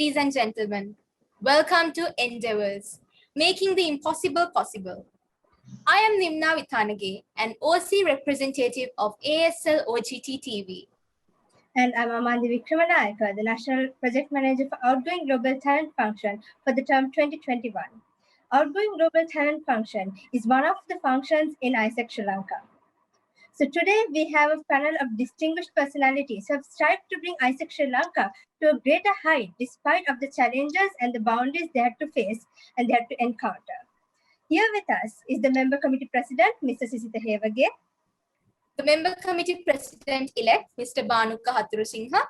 Ladies and gentlemen, welcome to Endeavors, making the impossible possible. I am Nimna Vithanage, an OC representative of ASL OGT TV. And I'm Amandi Vikramanayaka, the National Project Manager for Outgoing Global Talent Function for the term 2021. Outgoing Global Talent Function is one of the functions in AIESEC Sri Lanka. So today we have a panel of distinguished personalities who have strived to bring AIESEC Sri Lanka to a greater height despite of the challenges and the boundaries they had to face and they had to encounter. Here with us is the Member Committee President, Mr. Sisitha Hewage. The Member Committee President-elect, Mr. Banuka Hathurusinghe.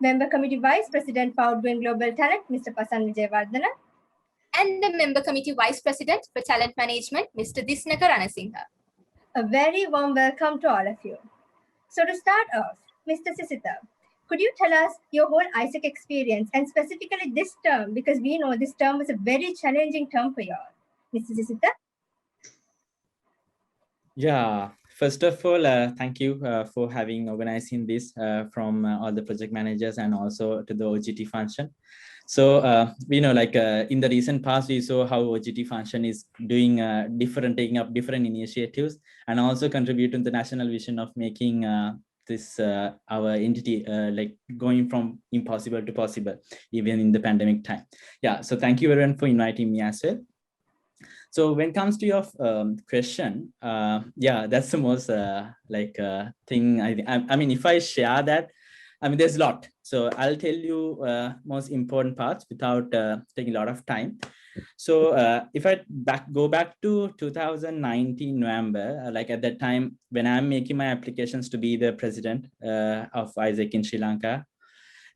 Member Committee Vice President for Outgoing Global Talent, Mr. Pasan Wijayawardhana. And the Member Committee Vice President for Talent Management, Mr. Disnaka Ranasinghe. A very warm welcome to all of you. So to start off, Mr. Sisitha, could you tell us your whole AIESEC experience and specifically this term, because we know this term was a very challenging term for you all. Mr. Sisitha? Yeah, first of all, thank you for organizing this from all the project managers and also to the OGT function. So we know, like in the recent past, we saw how OGT function is doing taking up different initiatives and also contributing to the national vision of making this our entity like going from impossible to possible, even in the pandemic time. Yeah, so thank you everyone for inviting me as well. So when it comes to your question, yeah, that's the most thing. I mean, if I share that, I mean, there's a lot. So I'll tell you most important parts without taking a lot of time. So if I go back to 2019 November, like at that time when I'm making my applications to be the president of AIESEC in Sri Lanka,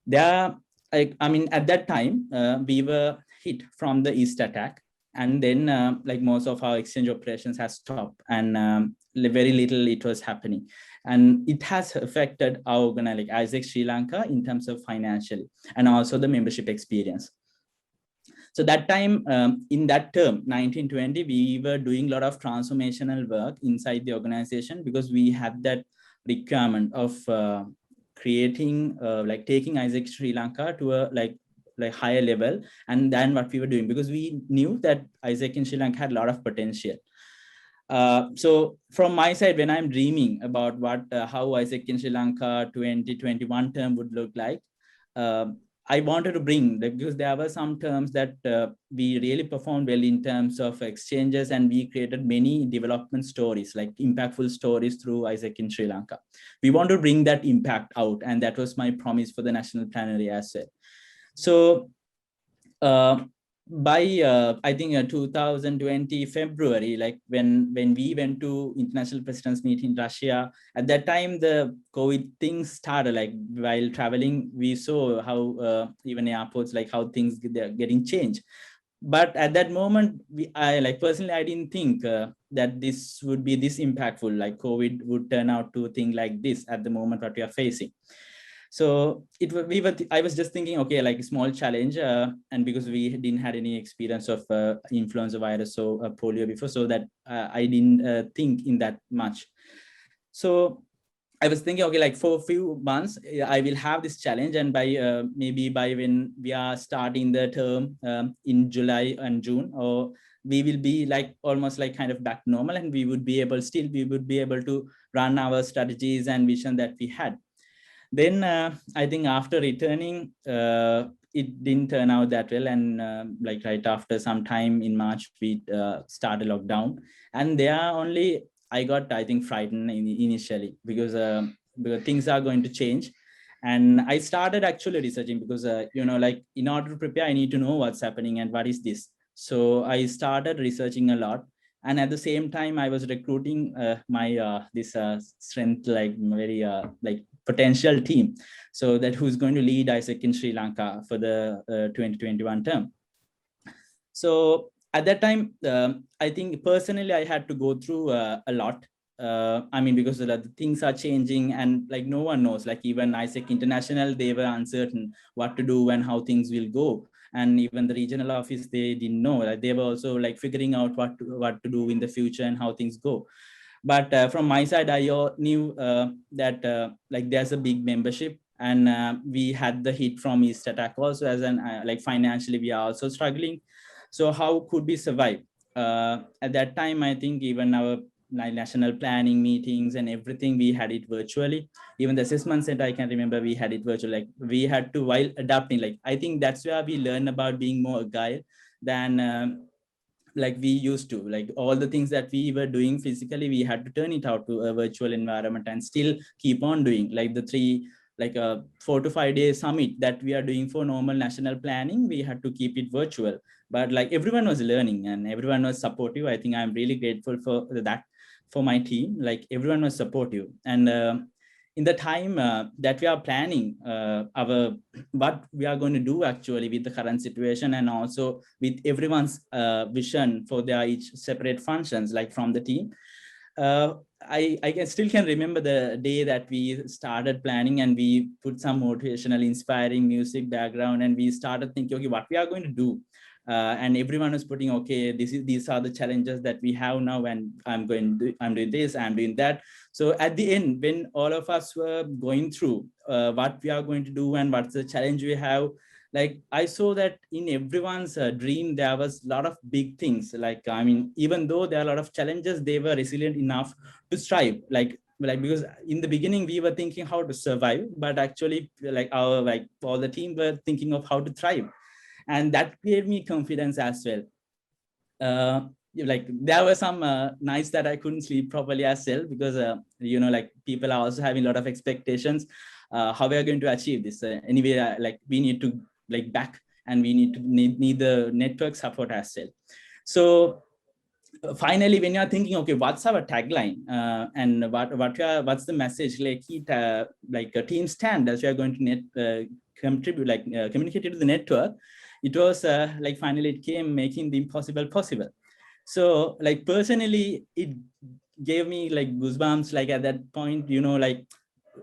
there, I mean, at that time we were hit from the East attack. And then like most of our exchange operations has stopped and very little it was happening. And it has affected our organization, like AIESEC Sri Lanka, in terms of financially and also the membership experience. So that time in that term, 1920, we were doing a lot of transformational work inside the organization because we had that requirement of creating, like taking AIESEC Sri Lanka to a like higher level and than what we were doing, because we knew that AIESEC in Sri Lanka had a lot of potential. So from my side, when I'm dreaming about what how AIESEC in Sri Lanka 2021 term would look like, I wanted to bring, because there were some terms that we really performed well in terms of exchanges, and we created many development stories, like impactful stories through AIESEC in Sri Lanka. We want to bring that impact out, and that was my promise for the national plenary as well. So by I think 2020 February, like when we went to international presidents meet in Russia, at that time the COVID things started. Like while traveling, we saw how even airports, like how things they're getting changed. But at that moment, I personally, I didn't think that this would be this impactful, like COVID would turn out to a thing like this at the moment what we are facing. So I was just thinking, okay, like a small challenge, and because we didn't had any experience of influenza virus or polio before, so that I didn't think in that much. So I was thinking, okay, like for a few months, I will have this challenge, and by maybe by when we are starting the term in July and June, or we will be like almost like kind of back normal, and we would be able to run our strategies and vision that we had. Then I think after returning, it didn't turn out that well. And like right after some time in March, we started lockdown. And there only I got, I think, frightened initially because things are going to change. And I started actually researching because, you know, like in order to prepare, I need to know what's happening and what is this. So I started researching a lot. And at the same time, I was recruiting my this strength, like very like potential team, so that who's going to lead AIESEC in Sri Lanka for the 2021 term. So at that time, I think personally, I had to go through a lot. I mean, because the things are changing and like no one knows, like even AIESEC International, they were uncertain what to do and how things will go. And even the regional office, they didn't know. Like they were also like figuring out what to do in the future and how things go. But from my side, I knew that like there's a big membership And we had the hit from East attack also, as an like financially we are also struggling. So how could we survive? At that time, I think even our national planning meetings and everything, we had it virtually. Even the assessment center, I can remember we had it virtual. Like we had to, while adapting, like I think that's where we learn about being more agile than like we used to. Like all the things that we were doing physically, we had to turn it out to a virtual environment and still keep on doing. Like the three, like a 4 to 5 day summit that we are doing for normal national planning, we had to keep it virtual. But like everyone was learning and everyone was supportive. I think I'm really grateful for that, for my team. Like everyone was supportive. And in the time that we are planning our what we are going to do actually with the current situation, and also with everyone's vision for their each separate functions, like from the team, I can remember the day that we started planning, and we put some motivational inspiring music background, and we started thinking, okay, what we are going to do. And everyone was putting, okay, these are the challenges that we have now, and I'm doing this, I'm doing that. So at the end, when all of us were going through what we are going to do and what's the challenge we have, like I saw that in everyone's dream, there was a lot of big things. Like, I mean, even though there are a lot of challenges, they were resilient enough to strive. Like because in the beginning we were thinking how to survive, but actually like all the team were thinking of how to thrive. And that gave me confidence as well. Like there were some nights that I couldn't sleep properly as well, because like people are also having a lot of expectations how we are going to achieve this. Anyway, like we need to like back, and we need the network support as well. So finally, when you're thinking, okay, what's our tagline and what's the message, like a team stand as we are going to contribute, like communicate to the network, it was like finally it came, making the impossible possible. So like personally, it gave me like goosebumps. Like at that point, like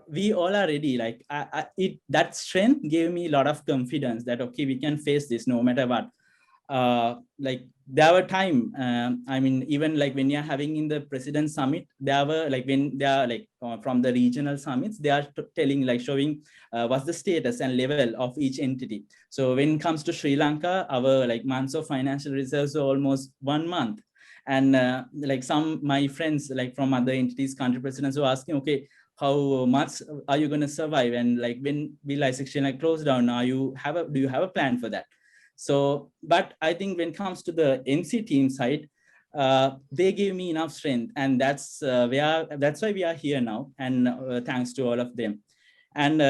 we all are ready. Like that strength gave me a lot of confidence that, okay, we can face this no matter what. Like there were time, I mean, even like when you're having in the president summit, there were like when they are like from the regional summits, they are telling, like showing what's the status and level of each entity. So when it comes to Sri Lanka, our like months of financial reserves are almost 1 month. And like my friends like from other entities, country presidents were asking, okay, how much are you going to survive? And like when will AIESEC Sri Lanka close down, do you have a plan for that? So, but I think when it comes to the MC team side, they gave me enough strength, and that's why we are here now. And thanks to all of them. And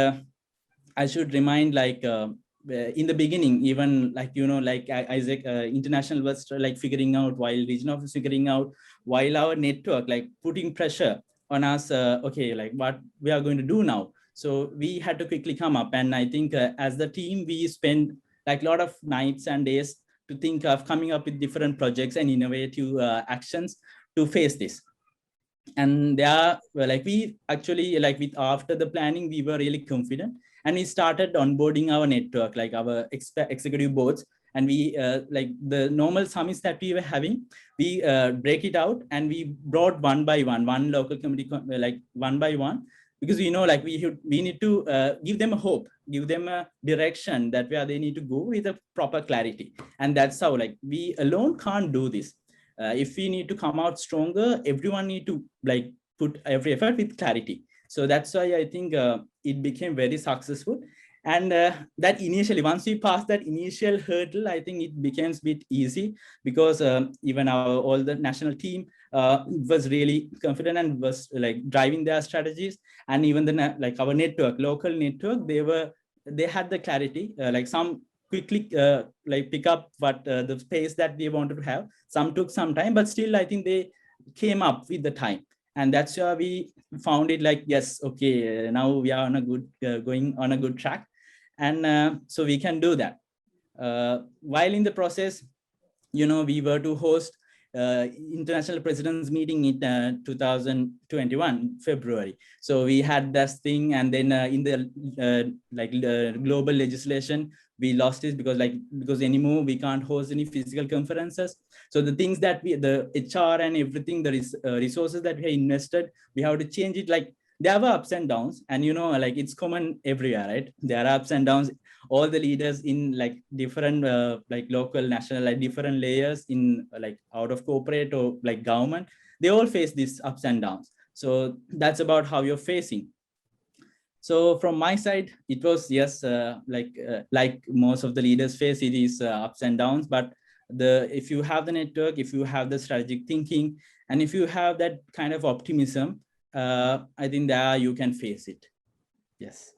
I should remind, like in the beginning, even like like AIESEC International was like figuring out, while regional was figuring out, while our network like putting pressure on us. Okay, like what we are going to do now. So we had to quickly come up, and I think as the team, we spent like a lot of nights and days to think of coming up with different projects and innovative actions to face this. And like we actually, like with after the planning, we were really confident, and we started onboarding our network, like our executive boards. And we like the normal summits that we were having, we break it out, and we brought one by one local committee, like one by one, because like we need to give them a hope, give them a direction that where they need to go with a proper clarity. And that's how, like, we alone can't do this. If we need to come out stronger, everyone need to like put every effort with clarity. So that's why I think it became very successful. And that initially, once we passed that initial hurdle, I think it became a bit easy, because even all the national team was really confident and was like driving their strategies. And even the like our local network, they had the clarity, like some quickly like pick up what the space that they wanted to have. Some took some time, but still I think they came up with the time. And that's why we found it like, yes, okay, now we are on a good going on a good track. And so we can do that. While in the process, we were to host international presidents meeting in 2021 February. So we had this thing, and then in the global legislation, we lost it, because anymore we can't host any physical conferences. So the things that the HR and everything, the resources that we have invested, we have to change it like there were ups and downs, and like it's common everywhere, right? There are ups and downs. All the leaders in like different like local, national, like different layers in like out of corporate or like government, they all face these ups and downs. So that's about how you're facing. So from my side, it was, yes, like most of the leaders face, it is ups and downs. But if you have the network, if you have the strategic thinking, and if you have that kind of optimism, I think there you can face it. Yes.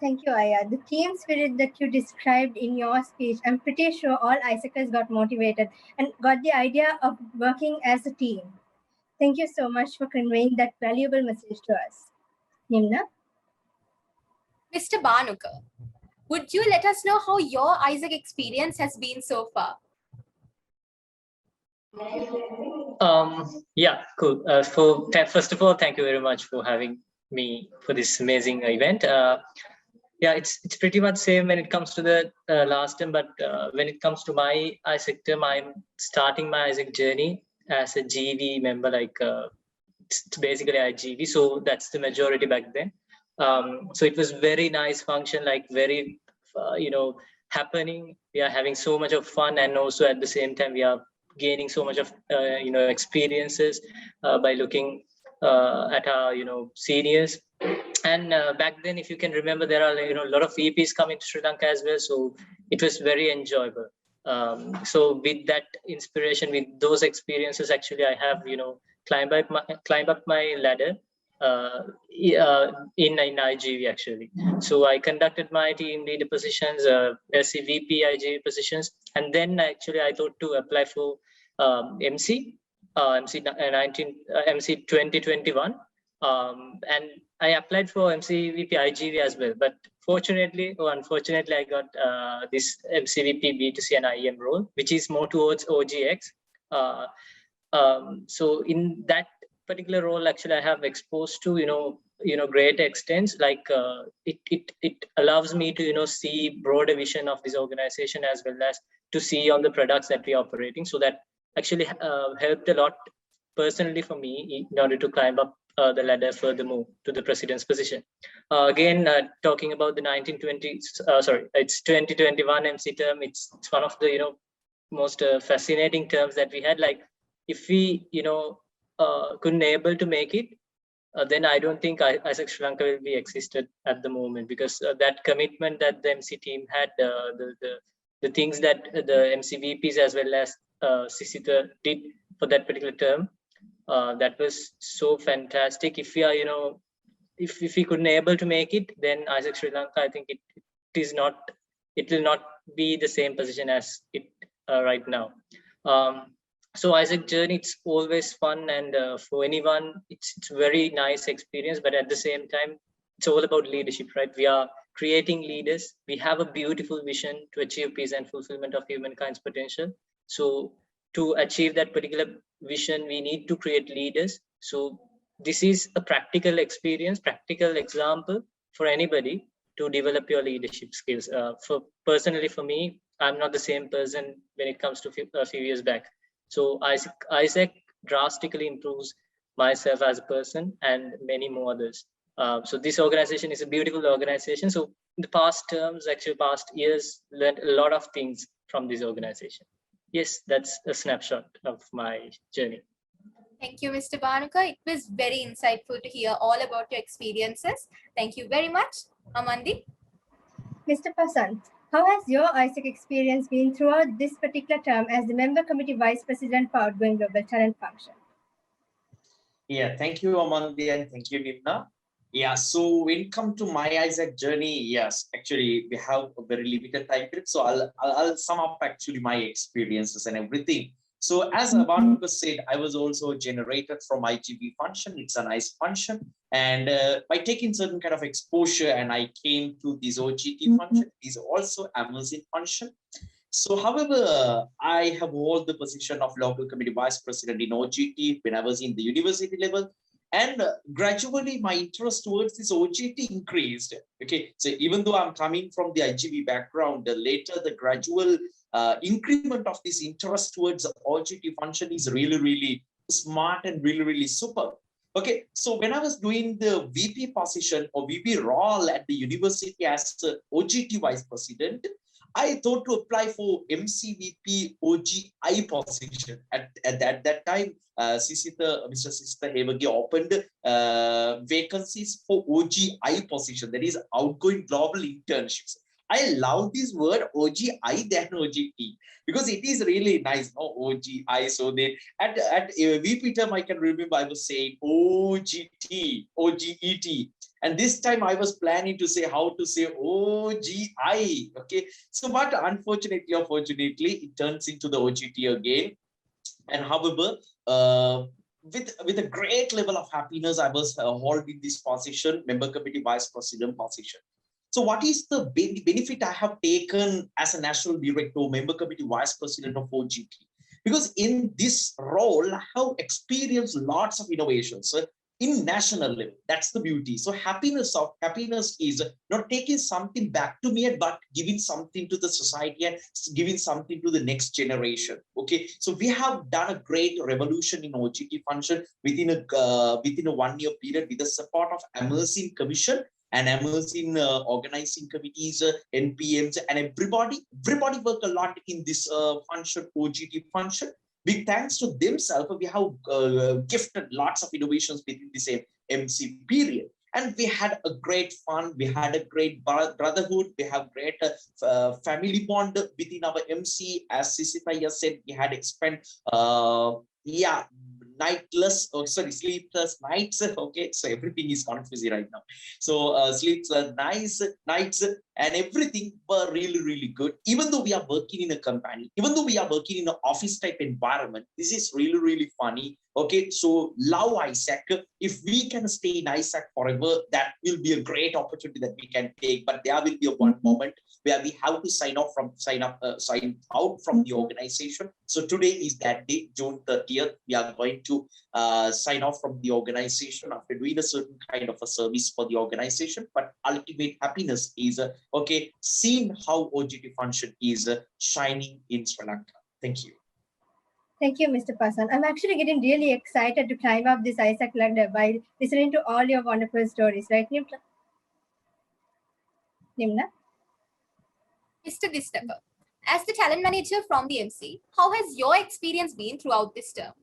Thank you, Aya. The team spirit that you described in your speech, I'm pretty sure all AIESECers got motivated and got the idea of working as a team. Thank you so much for conveying that valuable message to us. Nimna? Mr. Banuka, would you let us know how your AIESEC experience has been so far? Yeah, cool. First of all, thank you very much for having me for this amazing event. Yeah, it's pretty much same when it comes to the last term, but when it comes to my AIESEC term, I'm starting my AIESEC journey as a GV member, like it's basically IGV, so that's the majority back then. So it was very nice function, like very, happening. We are having so much of fun, and also at the same time, we are gaining so much of, experiences by looking at our, seniors. And back then, if you can remember, there are, a lot of VPs coming to Sri Lanka as well. So it was very enjoyable. So with that inspiration, with those experiences, actually, I have, climb up my ladder in IGV actually. So I conducted my team leader positions, MCVP IGV positions, and then actually I thought to apply for MC 2021, and I applied for MCVP IGV as well. But fortunately or unfortunately, I got this MCVP B2C and IEM role, which is more towards OGX. So in that particular role, actually, I have exposed to great extents. Like it allows me to see broader vision of this organization, as well as to see on the products that we are operating. So that actually helped a lot personally for me in order to climb up the ladder furthermore to the president's position. Again, talking about the it's 2021 MC term. It's one of the most fascinating terms that we had. Like if we couldn't able to make it, then I don't think AIESEC Sri Lanka will be existed at the moment, because that commitment that the MC team had, the things that the MCVPs as well as Sisitha did for that particular term, that was so fantastic. If we are, if we couldn't able to make it, then AIESEC Sri Lanka, I think it will not be the same position as it right now. So AIESEC journey, it's always fun, and for anyone, it's very nice experience. But at the same time, it's all about leadership, right? We are creating leaders. We have a beautiful vision to achieve peace and fulfillment of humankind's potential. So to achieve that particular vision, we need to create leaders. So this is a practical experience, practical example for anybody to develop your leadership skills. Personally, for me, I'm not the same person when it comes to a few years back. So AIESEC drastically improves myself as a person and many more others. So this organization is a beautiful organization. So in the past terms, actually past years, learned a lot of things from this organization. Yes, that's a snapshot of my journey. Thank you, Mr. Banuka. It was very insightful to hear all about your experiences. Thank you very much. Amandi? Mr. Pasan, how has your AIESEC experience been throughout this particular term as the Member Committee Vice President for Outgoing Global Talent Function? Yeah, thank you, Amandi, and thank you, Nimna. Yeah, so when it comes to my AIESEC journey, yes, actually we have a very limited time period, so I'll sum up actually my experiences and everything. So as Banuka said, I was also generated from IGB function. It's a nice function, and by taking certain kind of exposure, and I came to this OGT function. Is also amazing function. So, however, I have held the position of local committee vice president in OGT when I was in the university level. And gradually, my interest towards this OGT increased. Okay, so even though I'm coming from the IGB background, later the gradual increment of this interest towards the OGT function is really, really smart and really, really super. Okay, so when I was doing the VP position or VP role at the university as OGT vice president, I thought to apply for MCVP OGI position. At that time, Mr. Sisitha Hewage opened vacancies for OGI position, that is outgoing global internships. I love this word OGI than OGT because it is really nice. No, OGI. So they at VP term, I can remember I was saying OGT, OGET. And this time I was planning to say how to say OGI. Okay. So, but unfortunately or fortunately, it turns into the OGT again. And however, with a great level of happiness, I was holding this position, member committee vice president position. So what is the benefit I have taken as a national director, member committee vice president of OGT? Because in this role, I have experienced lots of innovations in national level. That's the beauty. So happiness is not taking something back to me, but giving something to the society and giving something to the next generation. Okay, so we have done a great revolution in OGT function within a 1 year period with the support of Emerging Commission and emerging organizing committees, NPMs, and everybody work a lot in this function, OGT function. Big thanks to themselves, we have gifted lots of innovations within the same MC period. And we had a great fun, we had a great brotherhood, we have great family bond within our MC. As Sisitha said, we had spent sleepless nights. Okay, so everything is confusing right now. So sleepless nights and everything were really good. Even though we are working in a company, even though we are working in an office type environment, this is really funny. Okay, so love AIESEC. If we can stay in AIESEC forever, that will be a great opportunity that we can take. But there will be a one moment where we have to sign out from the organization. So today is that day, June 30th. We are going to sign off from the organization after doing a certain kind of a service for the organization. But ultimate happiness is seeing how OGT function is shining in Sri Lanka. Thank you. Thank you, Mr. Pasan. I'm actually getting really excited to climb up this AIESEC ladder by listening to all your wonderful stories, right, Nimna? Mr. Disnaka, as the talent manager from the MC, how has your experience been throughout this term?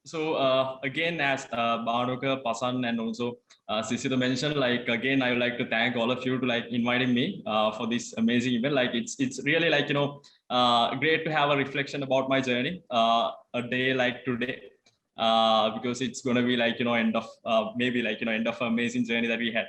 So again, as Banuka, Pasan, and also Sisitha mentioned, again, I would like to thank all of you to inviting me for this amazing event. It's really great to have a reflection about my journey a day like today, because it's gonna be end of end of an amazing journey that we had.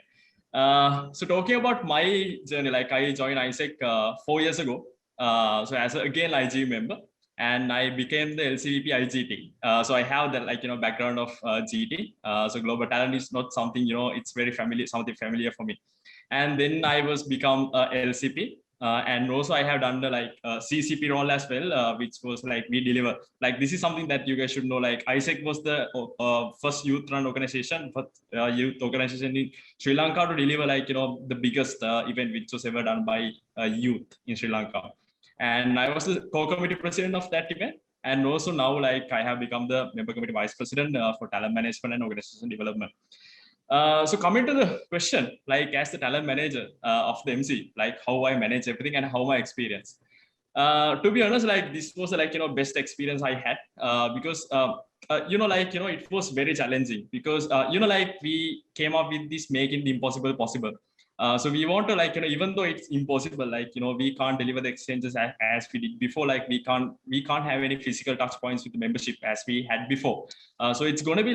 So talking about my journey, I joined AIESEC 4 years ago. So as again IG member. And I became the LCVP IGT. So I have that background of GT. So global talent is not something, it's very familiar, something familiar for me. And then I was become LCP. And also I have done the CCP role as well, which was we deliver. This is something that you guys should know. AIESEC was the first youth-run organization, youth organization in Sri Lanka to deliver the biggest event which was ever done by youth in Sri Lanka. And I was the core committee president of that event. And also now I have become the member committee vice president for talent management and organization development. So coming to the question, as the talent manager of the MC, how I manage everything and how my experience. To be honest, this was best experience I had because it was very challenging because we came up with this making the impossible possible. So we want to even though it's impossible, we can't deliver the exchanges as we did before. We can't have any physical touch points with the membership as we had before. So it's going to be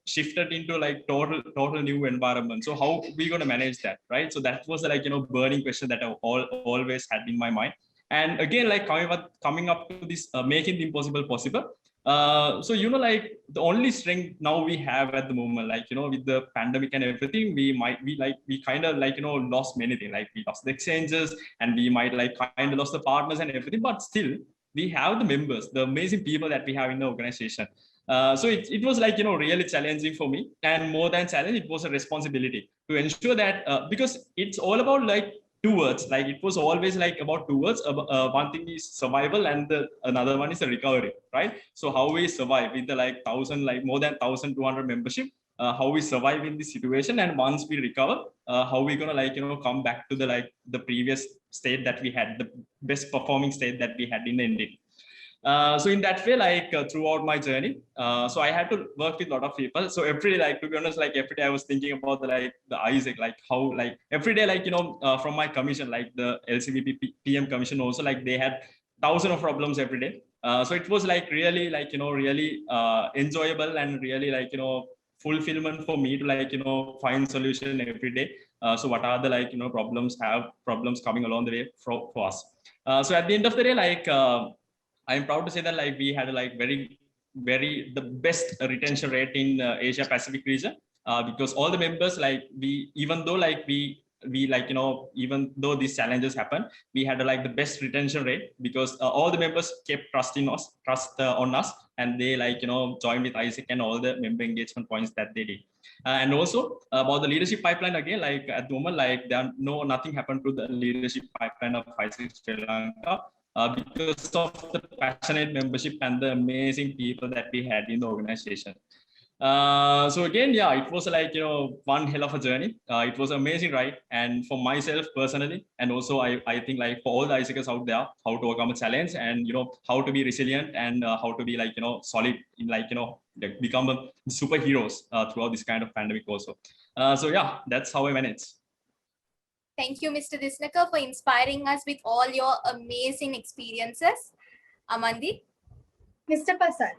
shifted into total new environment. So how we going to manage that, right? So that was the burning question that I always had in my mind. And again, coming up to this making the impossible possible. So the only strength now we have at the moment, with the pandemic and everything, we kind of lost many things. We lost the exchanges and we might kind of lost the partners and everything, but still we have the members, the amazing people that we have in the organization. So it was really challenging for me, and more than challenge, it was a responsibility to ensure that because it's all about two words. Like it was always like about two words. One thing is survival, and another one is the recovery, right? So how we survive with the like more than 1,200 membership. How we survive in this situation, and once we recover, how we gonna come back to the previous state that we had, the best performing state that we had in the ending. So in that way, throughout my journey, so I had to work with a lot of people. So every day, to be honest, every day I was thinking about the AIESEC, how every day, from my commission, the LCVP PM commission also, they had thousands of problems every day. So it was really really enjoyable and really fulfillment for me to find solution every day. So what are the problems coming along the way for us. So at the end of the day, I'm proud to say that we had the best retention rate in Asia Pacific region, because all the members even though even though these challenges happen, we had the best retention rate, because all the members kept trust on us, and they joined with AIESEC and all the member engagement points that they did. And also about the leadership pipeline, again, at the moment, nothing happened to the leadership pipeline of AIESEC Sri Lanka. Because of the passionate membership and the amazing people that we had in the organization. So again, yeah, it was one hell of a journey. It was amazing, right? And for myself personally, and also I think for all the AIESECers out there, how to overcome a challenge, and how to be resilient, and how to be solid in become superheroes throughout this kind of pandemic also. So yeah, that's how I manage. Thank you, Mr. Disnaka, for inspiring us with all your amazing experiences. Amandi? Mr. Pasan,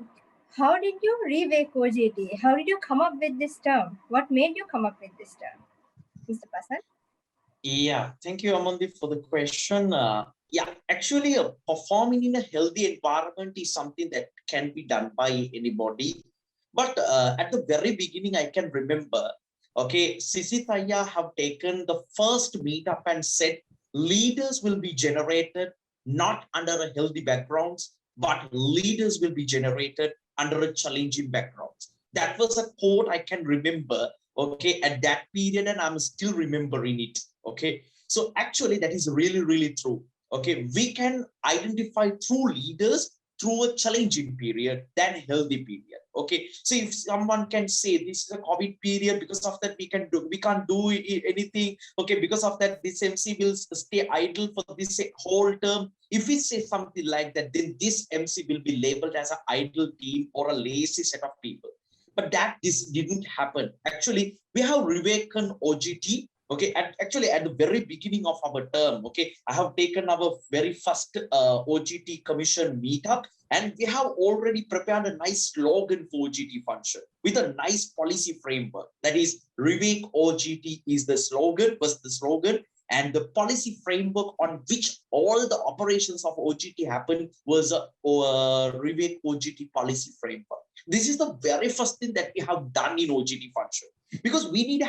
how did you rewake OGT? How did you come up with this term? What made you come up with this term? Mr. Pasan? Yeah, thank you, Amandi, for the question. Yeah, actually, performing in a healthy environment is something that can be done by anybody. But at the very beginning, I can remember, okay, Sisitha have taken the first meetup and said leaders will be generated not under a healthy backgrounds, but leaders will be generated under a challenging backgrounds. That was a quote I can remember, okay, at that period, and I'm still remembering it, okay. So actually, that is really, really true. Okay, we can identify true leaders through a challenging period than healthy period. Okay, so if someone can say this is a COVID period, because of that we can't do anything. Okay, because of that this MC will stay idle for this whole term. If we say something like that, then this MC will be labeled as an idle team or a lazy set of people. But this didn't happen. Actually, we have reawakened OGT. Okay, actually at the very beginning of our term, okay, I have taken our very first OGT commission meetup, and we have already prepared a nice slogan for OGT function with a nice policy framework. That is, Rewake OGT is the slogan, was the slogan, and the policy framework on which all the operations of OGT happened was a Rewake OGT policy framework. This is the very first thing that we have done in OGT function. Because we need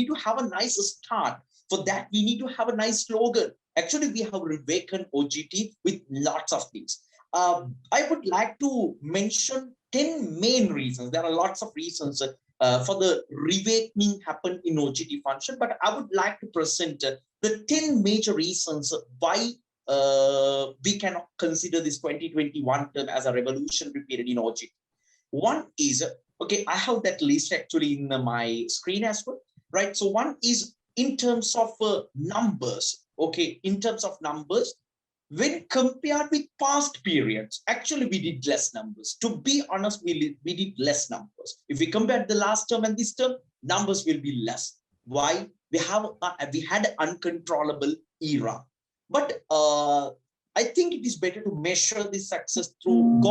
to have a nice start. For that, we need to have a nice slogan. Actually, we have reawakened OGT with lots of things. I would like to mention 10 main reasons. There are lots of reasons for the reawakening happen in OGT function, but I would like to present the 10 major reasons why we cannot consider this 2021 term as a revolutionary period in OGT. One is, okay, I have that list actually in my screen as well, right? So one is in terms of numbers, okay, in terms of numbers, when compared with past periods, actually we did less numbers. To be honest, we did less numbers. If we compare the last term and this term, numbers will be less. Why? We had an uncontrollable era. But I think it is better to measure this success through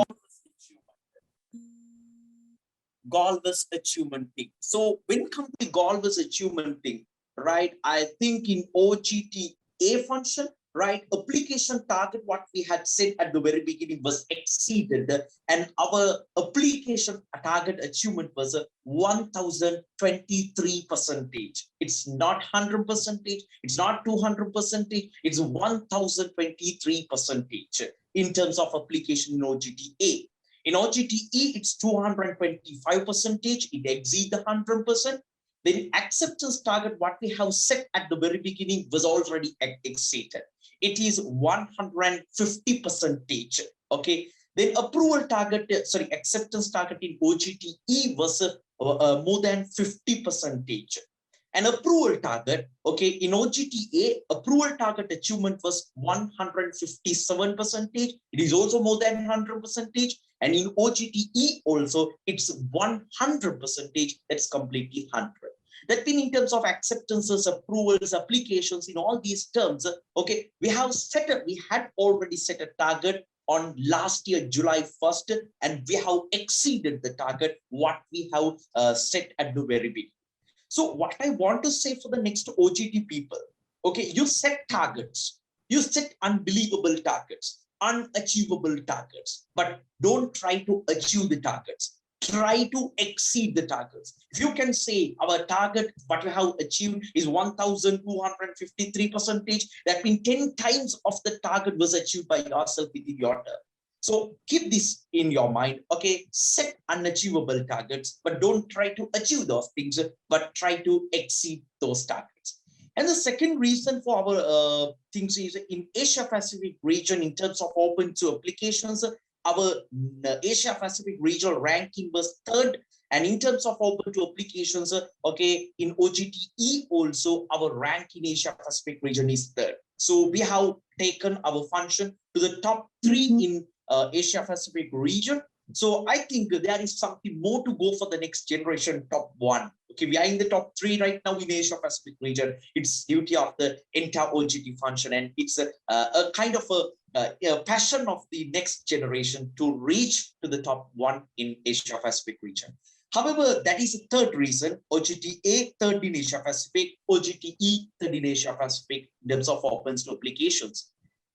Galvez achievement thing. So when it comes to Galvez achievement thing, right, I think in OGT A function, right, application target, what we had said at the very beginning was exceeded, and our application target achievement was 1023%. It's not 100%, it's not 200%, it's 1023% in terms of application in OGT A. In OGT E, it's 225%, it exceeds the 100%. Then acceptance target, what we have set at the very beginning, was already exceeded. It is 150%. Okay. Then approval target, acceptance target in OGTE was more than 50%. An approval target, okay, in OGTA, approval target achievement was 157%. It is also more than 100%. And in OGTE also, it's 100%. That's completely 100. That means in terms of acceptances, approvals, applications, in all these terms, okay, we had already set a target on last year, July 1st, and we have exceeded the target, what we have set at the very beginning. So what I want to say for the next OGT people, okay, you set targets, you set unbelievable targets, unachievable targets, but don't try to achieve the targets. Try to exceed the targets. If you can say our target, what we have achieved is 1,253%, that means 10 times of the target was achieved by yourself within your term. So keep this in your mind, okay? Set unachievable targets, but don't try to achieve those things, but try to exceed those targets. And the second reason for our things is in Asia Pacific region, in terms of open to applications, our Asia Pacific regional ranking was 3rd. And in terms of open to applications, okay, in OGTE also, our rank in Asia Pacific region is 3rd. So we have taken our function to the top 3 in Asia Pacific region. So I think there is something more to go for the next generation top 1. Okay, we are in the top 3 right now in Asia Pacific region. It's duty of the entire OGT function, and it's a kind of a passion of the next generation to reach to the top 1 in Asia Pacific region. However, that is the third reason. OGTA 3rd in Asia Pacific, OGTE 3rd in Asia Pacific in terms of opens to applications.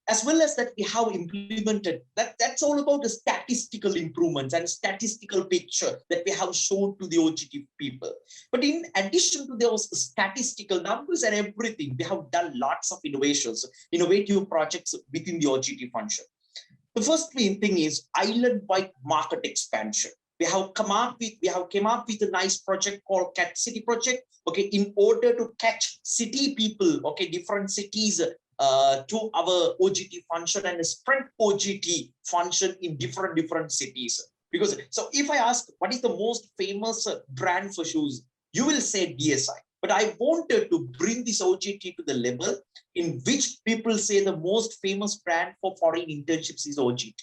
As well as that we have implemented, that's all about the statistical improvements and statistical picture that we have shown to the OGT people. But in addition to those statistical numbers and everything, we have done lots of innovations, innovative projects within the OGT function. The first main thing is island-wide market expansion. We have came up with a nice project called Catch City Project, okay, in order to catch city people, okay, different cities to our OGT function and spread OGT function in different cities. Because so if I ask what is the most famous brand for shoes, you will say DSI. But I wanted to bring this OGT to the level in which people say the most famous brand for foreign internships is OGT.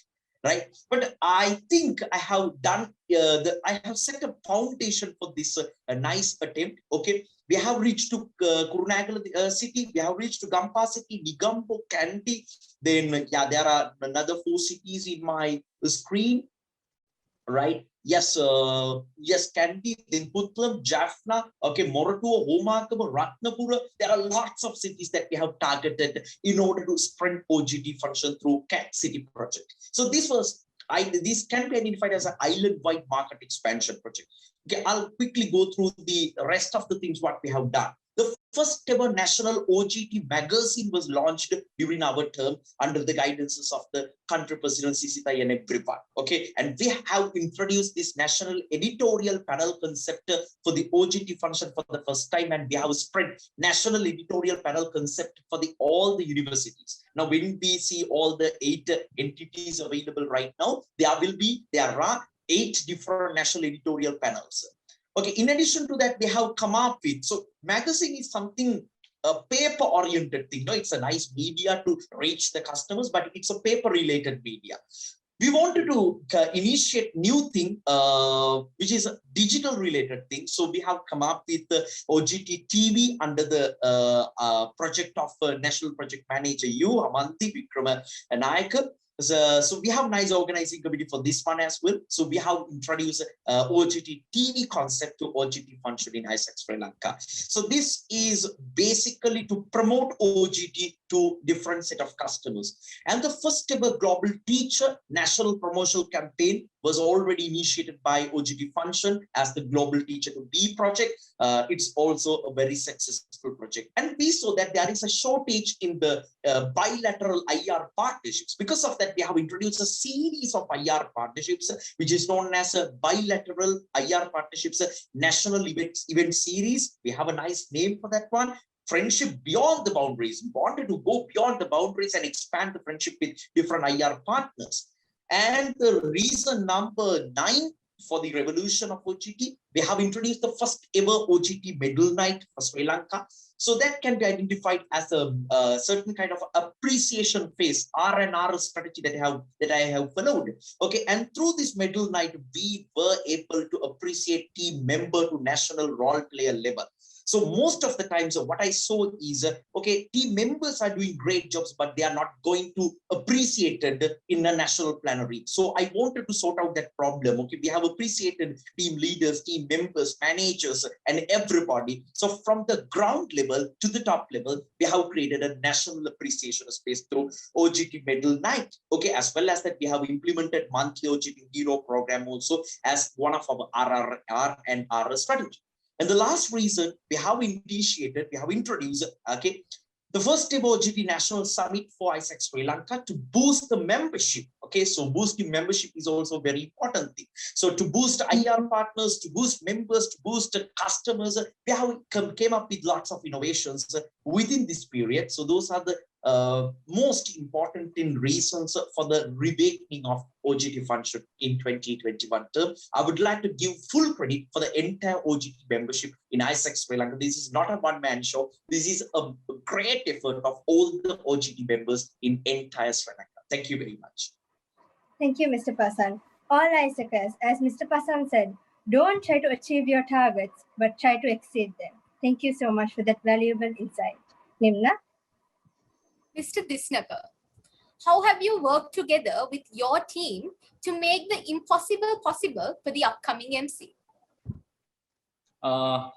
Right, but I think I have done I have set a foundation for this nice attempt. Okay, we have reached to Kurunegala city, we have reached to Gampa city, Negombo, Kandy. Then yeah, there are another 4 cities in my screen. Right. Yes, yes, Kandy, then Putlam, Jaffna, okay, Moratuwa, Homakama, Ratnapura. There are lots of cities that we have targeted in order to spread OGT function through Cat City project. So this can be identified as an island-wide market expansion project. Okay, I'll quickly go through the rest of the things what we have done. The first ever national OGT magazine was launched during our term under the guidances of the country president Sisitha and everyone. Okay, and we have introduced this national editorial panel concept for the OGT function for the first time, and we have spread national editorial panel concept for all the universities. Now, when we see all the 8 entities available right now, there are 8 different national editorial panels. Okay, in addition to that, they have come up with, so magazine is something, a paper-oriented thing. No, it's a nice media to reach the customers, but it's a paper-related media. We wanted to initiate new thing, which is a digital-related thing. So we have come up with the OGT TV under the project of National Project Manager Amanti Vikramanayake. So we have nice organizing committee for this one as well. So we have introduced OGT TV concept to OGT function in AIESEC Sri Lanka. So this is basically to promote OGT to different set of customers. And the first ever global teacher national promotional campaign was already initiated by OGT Function as the Global Teacher to Be project. It's also a very successful project. And we saw that there is a shortage in the bilateral IR partnerships. Because of that, we have introduced a series of IR partnerships, which is known as a bilateral IR partnerships national event series. We have a nice name for that one. Friendship beyond the boundaries. We wanted to go beyond the boundaries and expand the friendship with different IR partners. And the reason number 9 for the revolution of OGT, we have introduced the first ever OGT medal night for Sri Lanka. So that can be identified as a certain kind of appreciation phase, R&R strategy that I have followed. Okay, and through this medal night, we were able to appreciate team member to national role player level. So most of the times what I saw is, okay, team members are doing great jobs, but they are not going to appreciated in a national plenary. So I wanted to sort out that problem. Okay, we have appreciated team leaders, team members, managers, and everybody. So from the ground level to the top level, we have created a national appreciation space through OGT Medal Night. Okay, as well as that, we have implemented monthly OGT Hero program also as one of our RRR and RR strategy. And the last reason we have introduced, okay, the first ever OGT National Summit for AIESEC Sri Lanka to boost the membership. Okay, so boosting membership is also a very important thing. So to boost IR partners, to boost members, to boost customers, we have came up with lots of innovations within this period. So those are the most important reasons for the reawakening of OGT Function in 2021 term. I would like to give full credit for the entire OGT membership in AIESEC Sri Lanka. This is not a one-man show. This is a great effort of all the OGT members in entire Sri Lanka. Thank you very much. Thank you, Mr. Pasan. All AIESECers, as Mr. Pasan said, don't try to achieve your targets, but try to exceed them. Thank you so much for that valuable insight. Nimna? Mr. Disnaka, how have you worked together with your team to make the impossible possible for the upcoming MC?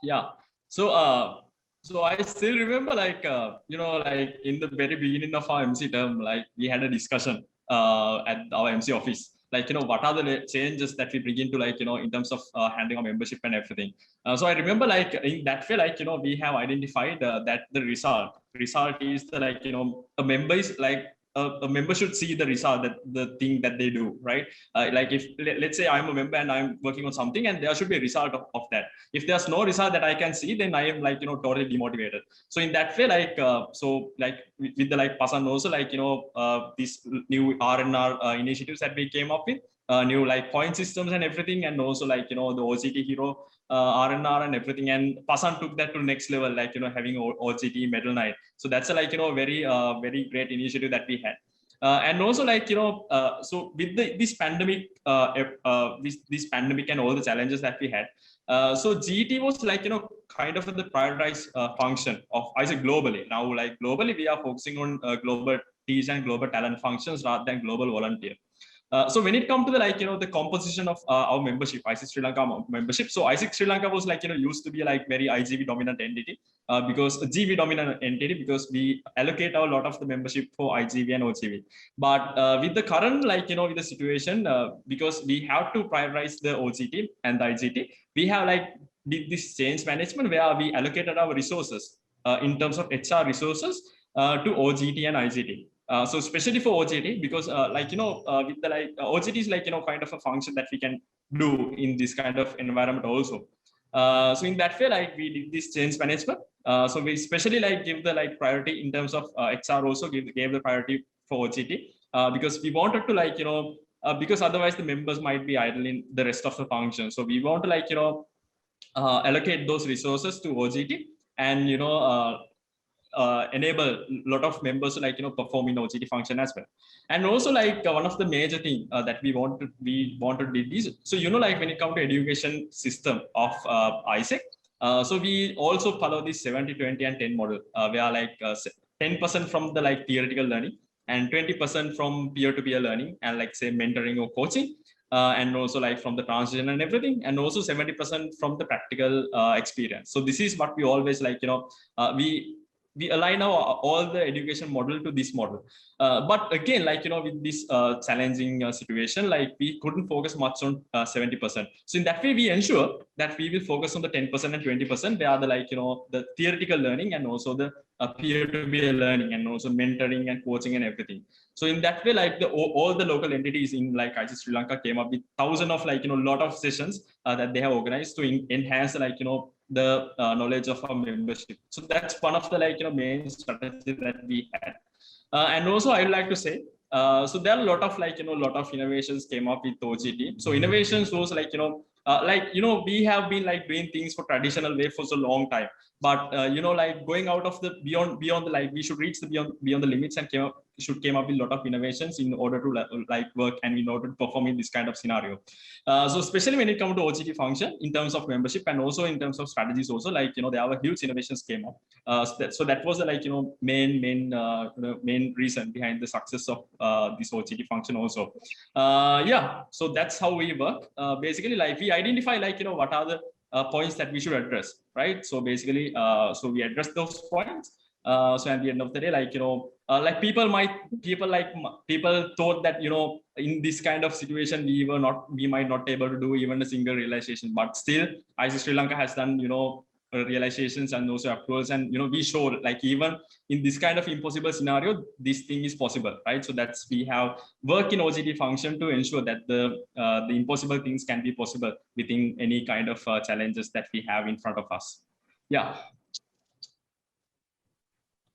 Yeah. So I still remember, like, like in the very beginning of our MC term, like we had a discussion at our MC office, like, what are the changes that we bring into, like, in terms of handling our membership and everything. So I remember, like, in that way, like, we have identified that the result is the, like, a member is like, a member should see the result, that the thing that they do, right? Like if let's say I'm a member and I'm working on something, and there should be a result of that. If there's no result that I can see, then I am, like, totally demotivated. So in that way, like, so like with the, like, Pasan also, like, these new R&R initiatives that we came up with, new, like, point systems and everything, and also, like, the OGT Hero R&R and everything, and Pasan took that to next level, like, having OGT Medal Night. So that's a, like, very very great initiative that we had. And also, like, so with this pandemic, this pandemic and all the challenges that we had, so GT was, like, kind of the prioritized function of AIESEC globally. Now, like, globally, we are focusing on global teach and global talent functions rather than global volunteer. So when it comes to the, like, the composition of our membership, AIESEC Sri Lanka membership. So AIESEC Sri Lanka was, like, used to be, like, very IGV dominant entity, because GV dominant entity, because we allocate a lot of the membership for IGV and OGV. But with the current, like, with the situation, because we have to prioritize the OGT and the IGT, we have, like, did this change management where we allocated our resources in terms of HR resources to OGT and IGT. So especially for OGT, because like, with the, like, OGT is, like, kind of a function that we can do in this kind of environment also. So in that way, like, we did this change management. So we especially, like, give the, like, priority in terms of HR also gave the priority for OGT, because we wanted to, like, because otherwise the members might be idle in the rest of the function. So we want to, like, allocate those resources to OGT and, enable a lot of members to, like, perform in OGT function as well. And also, like, one of the major thing that we want to do is, so, like, when it comes to education system of AIESEC, so we also follow this 70, 20 and 10 model, where, like, 10% from the, like, theoretical learning and 20% from peer-to-peer learning and, like, say, mentoring or coaching, and also, like, from the transition and everything, and also 70% from the practical experience. So this is what we always, like, we align all the education model to this model. But again, like, with this challenging situation, like we couldn't focus much on 70%. So in that way, we ensure that we will focus on the 10% and 20%. They are the, like, the theoretical learning and also the peer-to-peer learning and also mentoring and coaching and everything. So in that way, like all the local entities in like AIESEC Sri Lanka came up with thousands of, like, lot of sessions that they have organized to enhance, like, the knowledge of our membership. So that's one of the, like, main strategy that we had. And also I would like to say, so there are a lot of, like, lot of innovations came up with OGT. So innovations was like, we have been like doing things for traditional way for so long time, but like going out of the beyond the, like, we should reach the beyond the limits and came up with a lot of innovations in order to like work and in order to perform in this kind of scenario. So especially when it comes to OGT function in terms of membership and also in terms of strategies also, like, there are huge innovations came up. So that was the, like, main reason behind the success of this OGT function also. Yeah, so that's how we work. Basically, like, we identify, like, what are the points that we should address, right? So basically, so we address those points. So at the end of the day, like, like people thought that, in this kind of situation, we might not be able to do even a single realization, but still AIESEC Sri Lanka has done, realizations and also approvals, and we show, like, even in this kind of impossible scenario, this thing is possible, right? So that's, we have work in OGT function to ensure that the impossible things can be possible within any kind of challenges that we have in front of us. Yeah.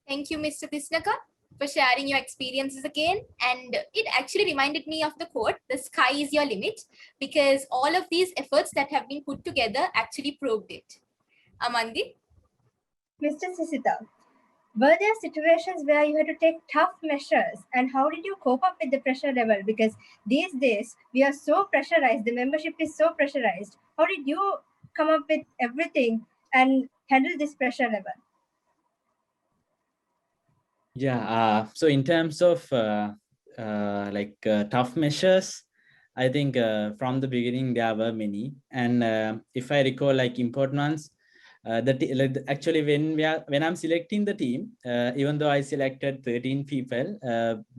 Thank you, Mr. Disnaka, for sharing your experiences again. And it actually reminded me of the quote, "The sky is your limit," because all of these efforts that have been put together actually proved it. Amandi? Mr. Sisitha, were there situations where you had to take tough measures, and how did you cope up with the pressure level? Because these days we are so pressurized, the membership is so pressurized. How did you come up with everything and handle this pressure level? Yeah, so in terms of tough measures, I think from the beginning there were many, and if I recall, like, important ones, actually when I'm selecting the team, even though I selected 13 people,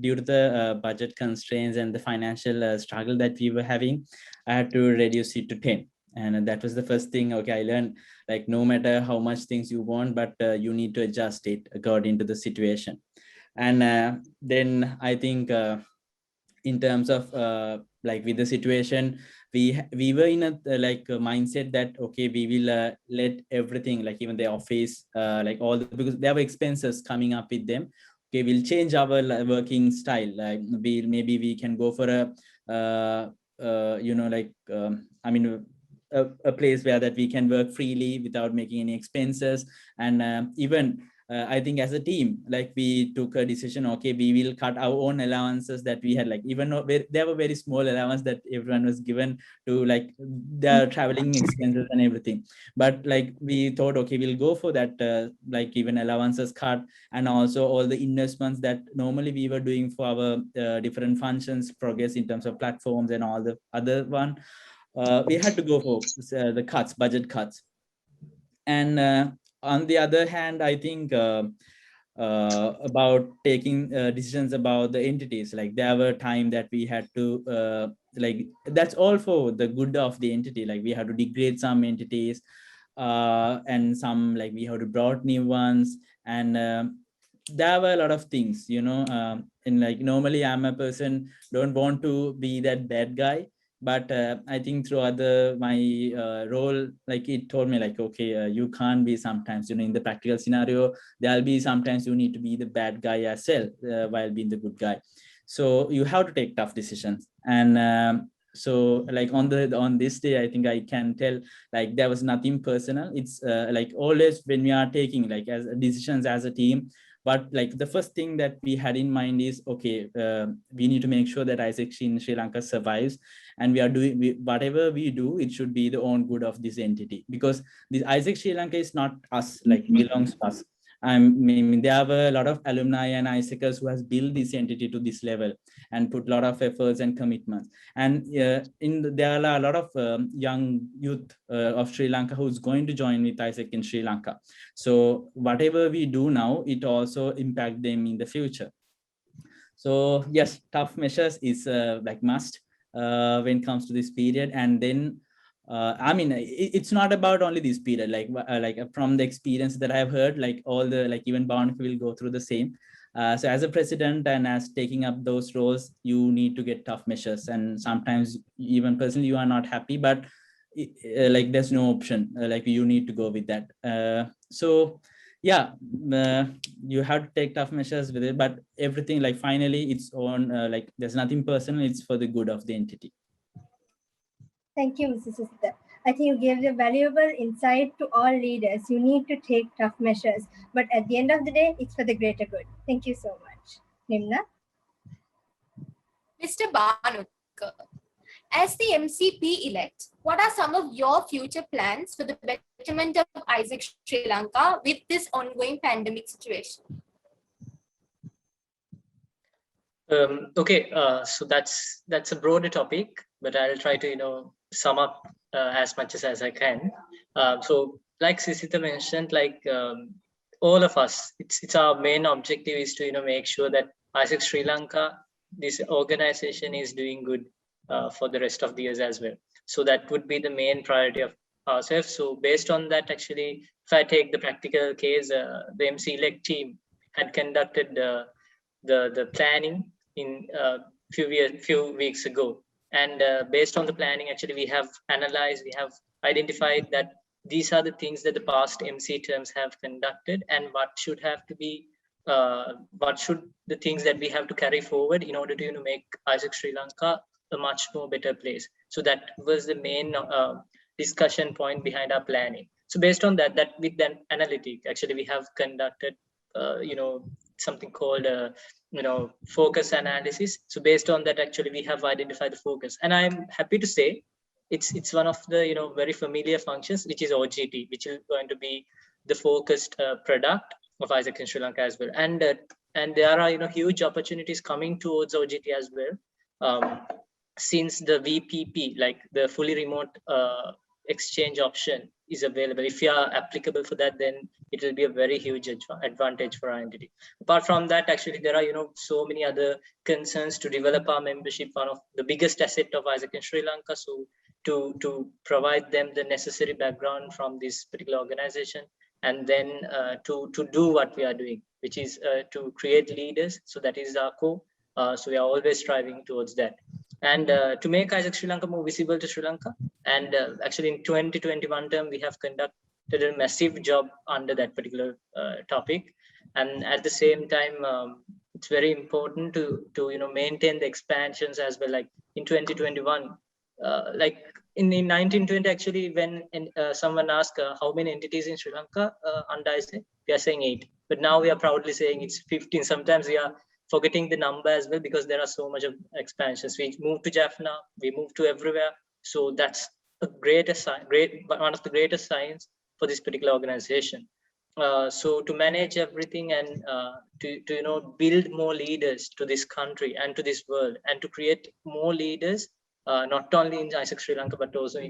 due to the budget constraints and the financial struggle that we were having, I had to reduce it to 10. And that was the first thing. Okay, I learned, like, no matter how much things you want, but you need to adjust it according to the situation. And then I think in terms of like with the situation, we were in a a mindset that, okay, we will let everything, like even the office, like all the, because there were expenses coming up with them. Okay, we'll change our working style. Like, maybe we can go for a a place where that we can work freely without making any expenses. And even I think as a team, like, we took a decision, okay, we will cut our own allowances that we had, like, even though there were very small allowance that everyone was given to, like, their traveling expenses and everything. But like, we thought, okay, we'll go for that, like, even allowances cut, and also all the investments that normally we were doing for our different functions, progress in terms of platforms and all the other one. We had to go for the cuts, budget cuts. And on the other hand, I think about taking decisions about the entities, like, there were time that we had to like, that's all for the good of the entity. Like, we had to degrade some entities, and some, like, we had to brought new ones, and there were a lot of things, and like, normally I'm a person don't want to be that bad guy, but I think through my role, like, it told me, like, okay, you can't be sometimes, in the practical scenario, there'll be sometimes you need to be the bad guy as well, while being the good guy. So you have to take tough decisions. And so, like, on this day, I think I can tell, like, there was nothing personal. It's like, always when we are taking, like, as decisions as a team, but like, the first thing that we had in mind is, okay, we need to make sure that AIESEC in Sri Lanka survives, and we are doing whatever we do, it should be the own good of this entity, because this AIESEC Sri Lanka is not us, like, belongs to us. I mean, there were a lot of alumni and AIESECers who has built this entity to this level and put a lot of efforts and commitments. And there are a lot of young youth of Sri Lanka who's going to join with AIESEC in Sri Lanka. So whatever we do now, it also impact them in the future. So yes, tough measures is like must when it comes to this period. And then I mean, it's not about only this period, like from the experience that I've heard, like all the, like even Banuka will go through the same. So as a president and as taking up those roles, you need to get tough measures. And sometimes even personally, you are not happy, but like there's no option, like you need to go with that. So yeah, you have to take tough measures with it, but everything, like finally it's on, like there's nothing personal, it's for the good of the entity. Thank you, Mrs. Sisitha. I think you gave a valuable insight to all leaders. You need to take tough measures, but at the end of the day, it's for the greater good. Thank you so much. Nimna? Mr. Banuka, as the MCP-elect, what are some of your future plans for the betterment of AIESEC Sri Lanka with this ongoing pandemic situation? Okay, so that's a broader topic, but I'll try to sum up as much as I can. So like Sisitha mentioned, like all of us, it's our main objective is to make sure that AIESEC Sri Lanka, this organization, is doing good for the rest of the years as well. So that would be the main priority of ourselves. So based on that, actually, if I take the practical case, the MC-elect team had conducted the planning in few weeks ago, and based on the planning, actually we have analyzed, we have identified that these are the things that the past MC terms have conducted, and what should the things that we have to carry forward in order to make AIESEC Sri Lanka a much more better place. So that was the main discussion point behind our planning. So based on that with that analytic, actually we have conducted something called focus analysis. So based on that, actually we have identified the focus, and I'm happy to say it's one of the very familiar functions, which is OGT, which is going to be the focused product of AIESEC in Sri Lanka as well. And there are huge opportunities coming towards OGT as well, since the VPP, like the fully remote exchange option, is available. If you are applicable for that, then it will be a very huge advantage for our entity. Apart from that, actually there are so many other concerns to develop our membership, one of the biggest asset of AIESEC in Sri Lanka. So to provide them the necessary background from this particular organization, and then to do what we are doing, which is to create leaders. So that is our core. So we are always striving towards that. And to make AIESEC Sri Lanka more visible to Sri Lanka. And actually in 2021 term, we have conducted a massive job under that particular topic. And at the same time, it's very important to maintain the expansions as well. Like in 2021, like in 1920, actually, when someone asked how many entities in Sri Lanka under AIESEC, we are saying 8. But now we are proudly saying it's 15. Sometimes we are forgetting the number as well, because there are so much of expansions. We moved to Jaffna, we moved to everywhere. So that's a one of the greatest signs for this particular organization. So to manage everything and to build more leaders to this country and to this world, and to create more leaders, not only in AIESEC Sri Lanka, but also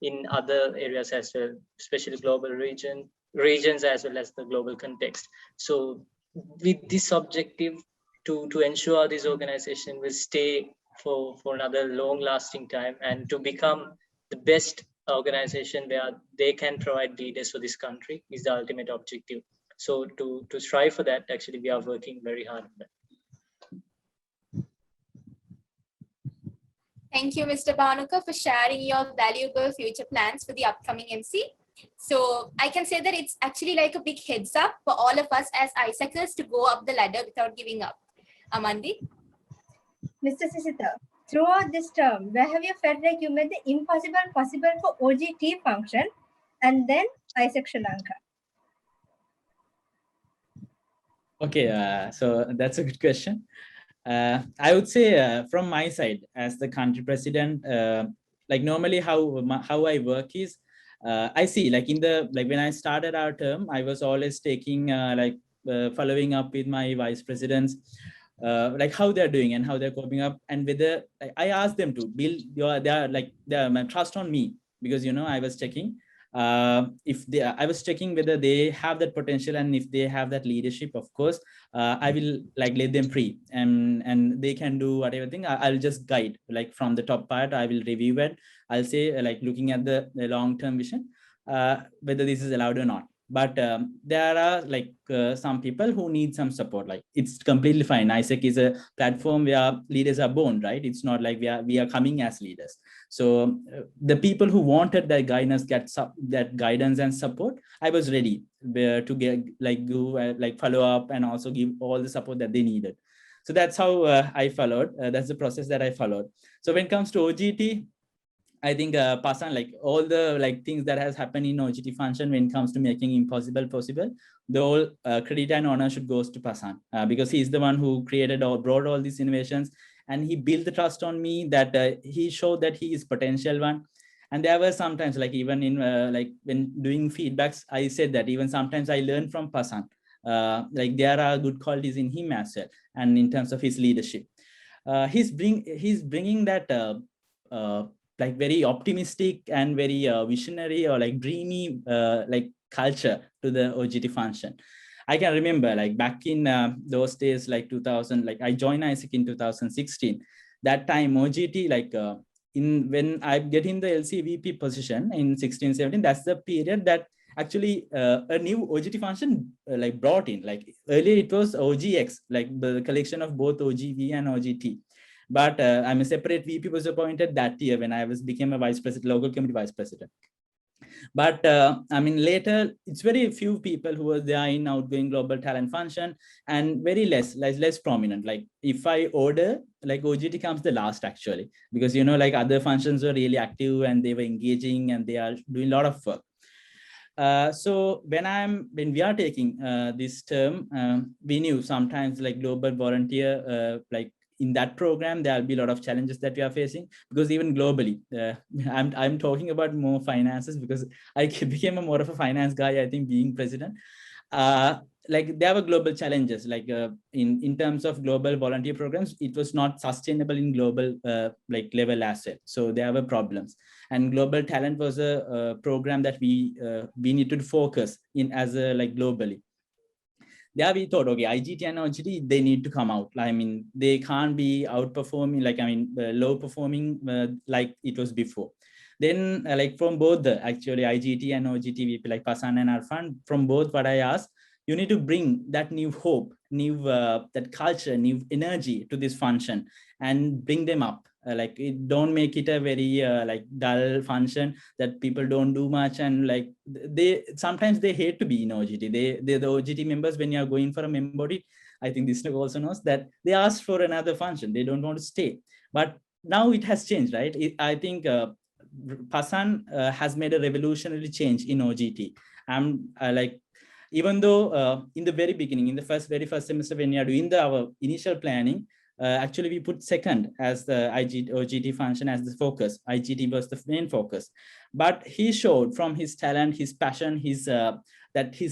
in other areas as well, especially global regions as well as the global context. So with this objective, to ensure this organization will stay for another long-lasting time, and to become the best organization where they can provide leaders for this country, is the ultimate objective. So to strive for that, actually we are working very hard on that. Thank you, Mr. Banuka, for sharing your valuable future plans for the upcoming MC. So I can say that it's actually like a big heads up for all of us as AIESECers to go up the ladder without giving up. Amandi? Mr. Sisitha, throughout this term, where have you felt like you made the impossible possible for OGT function, and then AIESEC Sri Lanka? Okay, so that's a good question. I would say from my side as the country president, like normally how I work is, I see, like when I started our term, I was always taking following up with my vice presidents, like how they're doing and how they're coping up, and whether I asked them to build their trust on me, because I was checking I was checking whether they have that potential, and if they have that leadership, of course, I will like let them free, and they can do whatever thing. I'll just guide, like from the top part, I will review it. I'll say, like looking at the long-term vision, whether this is allowed or not. But there are some people who need some support. Like, it's completely fine. AIESEC is a platform where leaders are born, right? It's not like we are coming as leaders. So the people who wanted that guidance, that guidance and support, I was ready to get follow up and also give all the support that they needed. So that's how I followed. That's the process that I followed. So when it comes to OGT, I think Pasan, like all the things that has happened in OGT function when it comes to making impossible possible, the whole credit and honor should goes to Pasan, because he's the one who created or brought all these innovations, and he built the trust on me that he showed that he is potential one. And there were sometimes, like even in when doing feedbacks, I said that even sometimes I learned from Pasan, like there are good qualities in him as well, and in terms of his leadership, he's bringing that like very optimistic and very visionary or like dreamy like culture to the OGT function. I can remember like back in those days, like 2000, like I joined AIESEC in 2016. That time OGT, when I get in the LCVP position in 16-17, that's the period that actually a new OGT function brought in. Like earlier it was OGX, like the collection of both OGV and OGT. But I'm a separate VP was appointed that year when I became a vice president, local committee vice president. But I mean, later it's very few people who were there in outgoing global talent function, and very less prominent. Like if I order, like OGT comes the last actually, because like other functions were really active and they were engaging and they are doing a lot of work. So when we are taking this term, we knew sometimes like global volunteer in that program, there'll be a lot of challenges that we are facing, because even globally, I'm talking about more finances, because I became more of a finance guy, I think, being president. Like there were global challenges, like in terms of global volunteer programs, it was not sustainable in global level as well. So there were problems, and global talent was a program that we needed to focus in as a globally. There we thought, okay, IGT and OGT, they need to come out. I mean, they can't be outperforming, low performing like it was before. Then from both the actually IGT and OGT VP, like Pasan and Arfan, from both what I asked, you need to bring that new hope, new that culture, new energy to this function and bring them up. Don't make it a very dull function that people don't do much, and they sometimes they hate to be in OGT. The OGT members, when you are going for a member audit, I think Disnaka also knows that they ask for another function. They don't want to stay. But now it has changed, right? I think Pasan has made a revolutionary change in OGT. Even though in the very beginning, in the very first semester, when you are doing our initial planning, actually we put second as the OGT function as the focus. IGT was the main focus. But he showed from his talent, his passion, his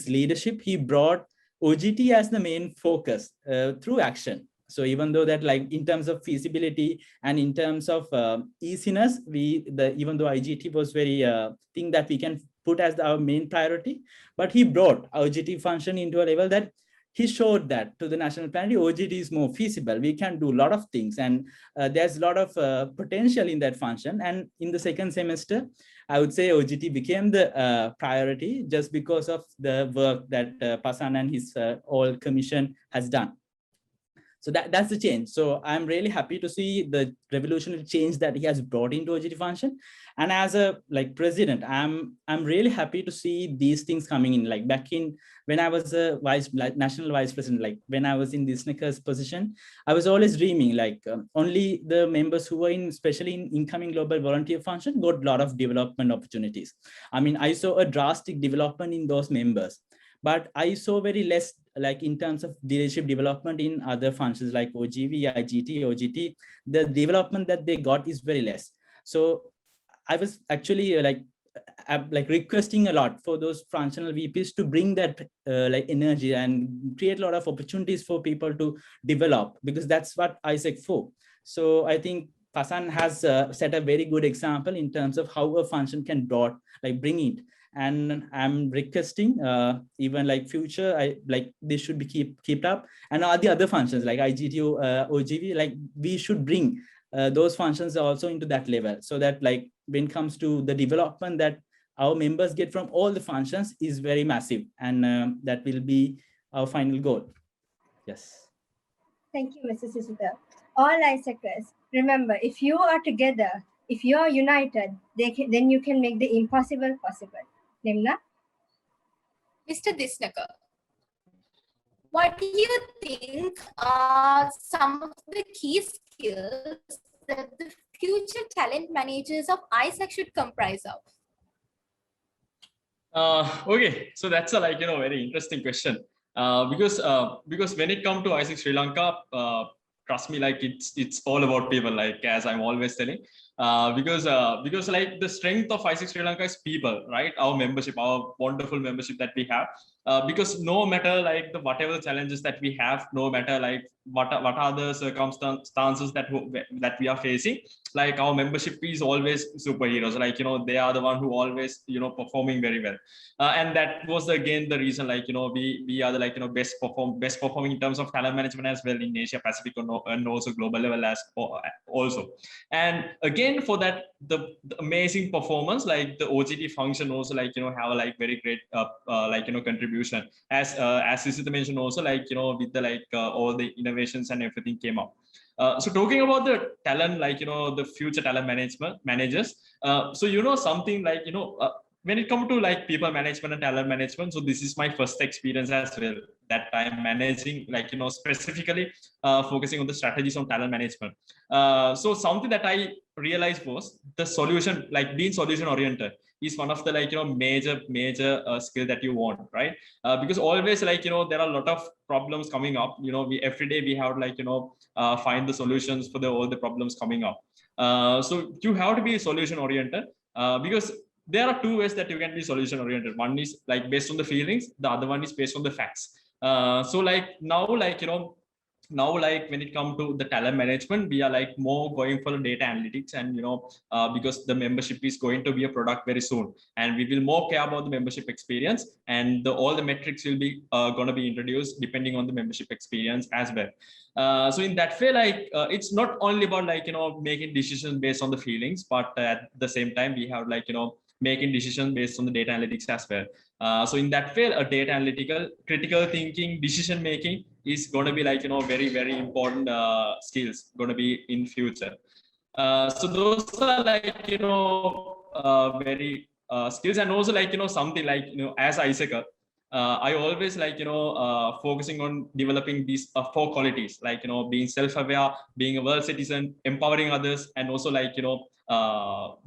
leadership, he brought OGT as the main focus through action. So even though that in terms of feasibility and in terms of easiness, even though IGT was very thing that we can put as our main priority, but he brought OGT function into a level that he showed that to the national planning, OGT is more feasible. We can do a lot of things, and there's a lot of potential in that function. And in the second semester, I would say OGT became the priority just because of the work that Pasan and his all commission has done. So that's the change. So I'm really happy to see the revolutionary change that he has brought into OGT function. And as a president, I'm really happy to see these things coming in. Back in when I was a national vice president, when I was in Disnaka's position, I was always dreaming only the members who were especially in incoming global volunteer function got a lot of development opportunities. I mean, I saw a drastic development in those members. But I saw very less in terms of leadership development in other functions like OGV, IGT, OGT. The development that they got is very less. So I was actually like requesting a lot for those functional VPs to bring that like energy and create a lot of opportunities for people to develop, because that's what AIESEC for. So I think Pasan has set a very good example in terms of how a function can bring it. And I'm requesting even like future, this should be kept up, and all the other functions like IGTO, OGV, like we should bring those functions also into that level, so that like when it comes to the development that our members get from all the functions is very massive, and that will be our final goal. Yes. Thank you, Mrs. Sisitha. All AIESECers, remember, if you are together, if you are united, then you can make the impossible possible. Nimna? Mr. Disnaka, what do you think are some of the key skills that the future talent managers of AIESEC should comprise of? Okay, so that's a very interesting question. Because when it comes to AIESEC Sri Lanka, trust me, like it's all about people, like as I'm always telling. Because like the strength of AIESEC Sri Lanka is people, right? Our membership, our wonderful membership that we have. Because no matter like whatever the challenges that we have, no matter like what are the circumstances that we are facing, like our membership is always superheroes. Like they are the one who always performing very well. And that was again the reason, like we are the best performing in terms of talent management as well in Asia Pacific and also global level as also. And again, for that the amazing performance, like the OGT function also have a very great contribution, as Sisitha mentioned also, with the all the innovations and everything came up. So talking about the talent, the future talent managers, so something when it comes to people management and talent management, so this is my first experience as well, that I'm managing specifically focusing on the strategies on talent management. So something that I realized was the solution, being solution oriented is one of the major skill that you want, right? Because always there are a lot of problems coming up. Every day we have find the solutions for all the problems coming up. So you have to be solution oriented, because there are two ways that you can be solution oriented. One is based on the feelings, the other one is based on the facts. So now when it comes to the talent management, we are more going for data analytics, and because the membership is going to be a product very soon, and we will more care about the membership experience, and all the metrics will be going to be introduced depending on the membership experience as well. So in that way, it's not only about making decisions based on the feelings, but at the same time we have making decisions based on the data analytics as well. So in that way, a data analytical, critical thinking, decision making is going to be very, very important skills going to be in future. So those are very skills, and also something as AIESEC, I always focusing on developing these 4 qualities, being self-aware, being a world citizen, empowering others, and also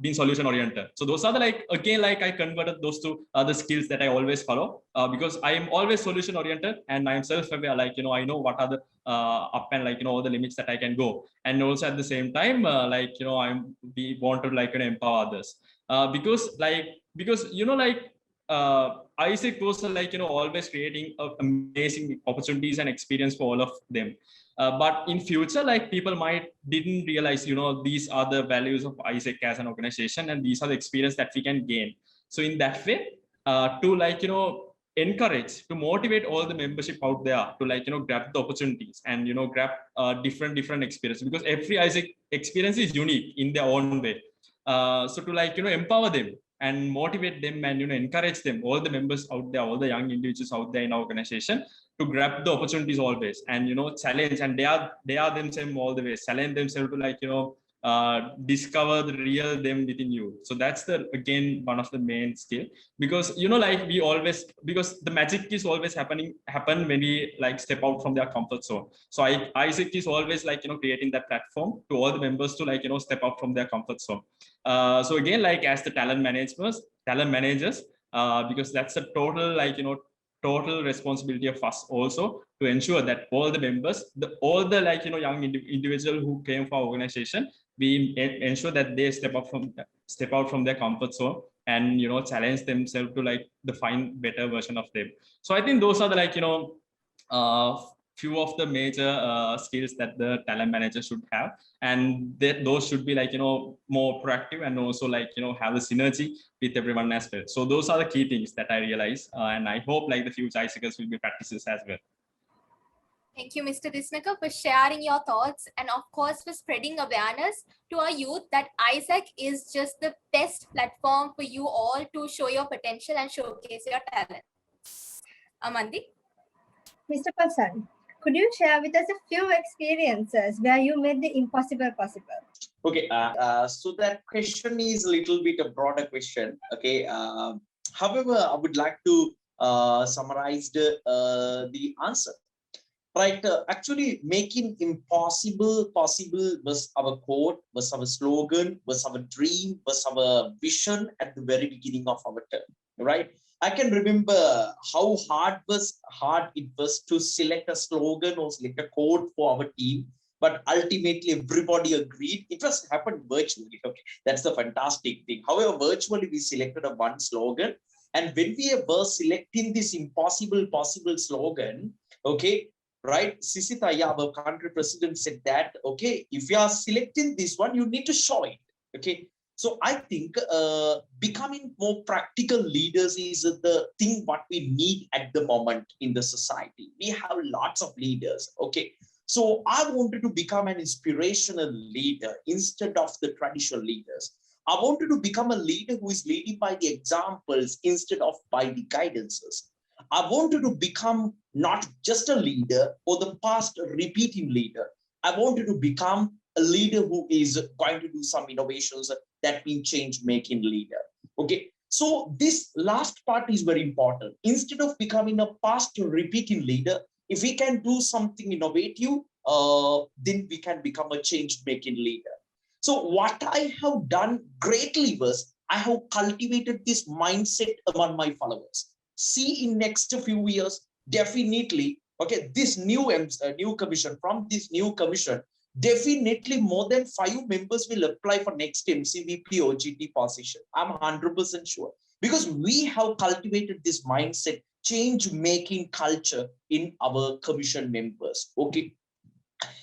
being solution oriented. So those are the I converted those to the skills that I always follow, because I am always solution oriented, and I am self-aware, I know what are the up and all the limits that I can go, and also at the same time we want to empower others, because AIESEC was always creating amazing opportunities and experience for all of them. But in future, people might didn't realize, these are the values of AIESEC as an organization, and these are the experience that we can gain. So in that way, to encourage, to motivate all the membership out there to grab the opportunities and grab different experience, because every AIESEC experience is unique in their own way. So to empower them and motivate them and encourage them, all the members out there, all the young individuals out there in our organization, to grab the opportunities always, and challenge, and they are themselves all the way, challenge themselves to discover the real them within you. So that's again one of the main skill, because we always, because the magic is always happen when we step out from their comfort zone. So AIESEC is always creating that platform to all the members to step out from their comfort zone. So again, as the talent managers, because that's a total total responsibility of us also, to ensure that all the members, all the young individual who came for our organization, we ensure that they step out from their comfort zone, and challenge themselves to like define better version of them. So I think those are the like few of the major skills that the talent manager should have, and those should be like more proactive, and also like have a synergy with everyone as well. So those are the key things that I realize, and I hope like the future ISECers will be practices as well. Thank you, Mr. Disnaka, for sharing your thoughts, and of course for spreading awareness to our youth that AIESEC is just the best platform for you all to show your potential and showcase your talent. Amandi? Mr. Pasan, could you share with us a few experiences where you made the impossible possible? Okay, so that question is a little bit a broader question. Okay, however, I would like to summarize the answer. Right, actually making impossible possible was our quote, was our slogan, was our dream, was our vision at the very beginning of our term. Right, I can remember how hard it was to select a slogan or select a quote for our team, but ultimately everybody agreed. It was happened virtually. Okay, that's the fantastic thing. However, virtually we selected a one slogan, and when we were selecting this impossible possible slogan, okay, right, Sisitha, our country president said that, okay, if you are selecting this one, you need to show it. Okay, so I think becoming more practical leaders is the thing what we need at the moment in the society. We have lots of leaders. Okay, so I wanted to become an inspirational leader instead of the traditional leaders. I wanted to become a leader who is leading by the examples instead of by the guidances. I wanted to become not just a leader or the past repeating leader. I wanted to become a leader who is going to do some innovations, that means change-making leader. Okay, so this last part is very important. Instead of becoming a past repeating leader, if we can do something innovative, then we can become a change-making leader. So what I have done greatly was I have cultivated this mindset among my followers. See, in next few years, definitely, okay, this new commission, from this new commission, definitely more than 5 members will apply for next MCVP OGT position. I'm 100% sure, because we have cultivated this mindset, change-making culture in our commission members. Okay,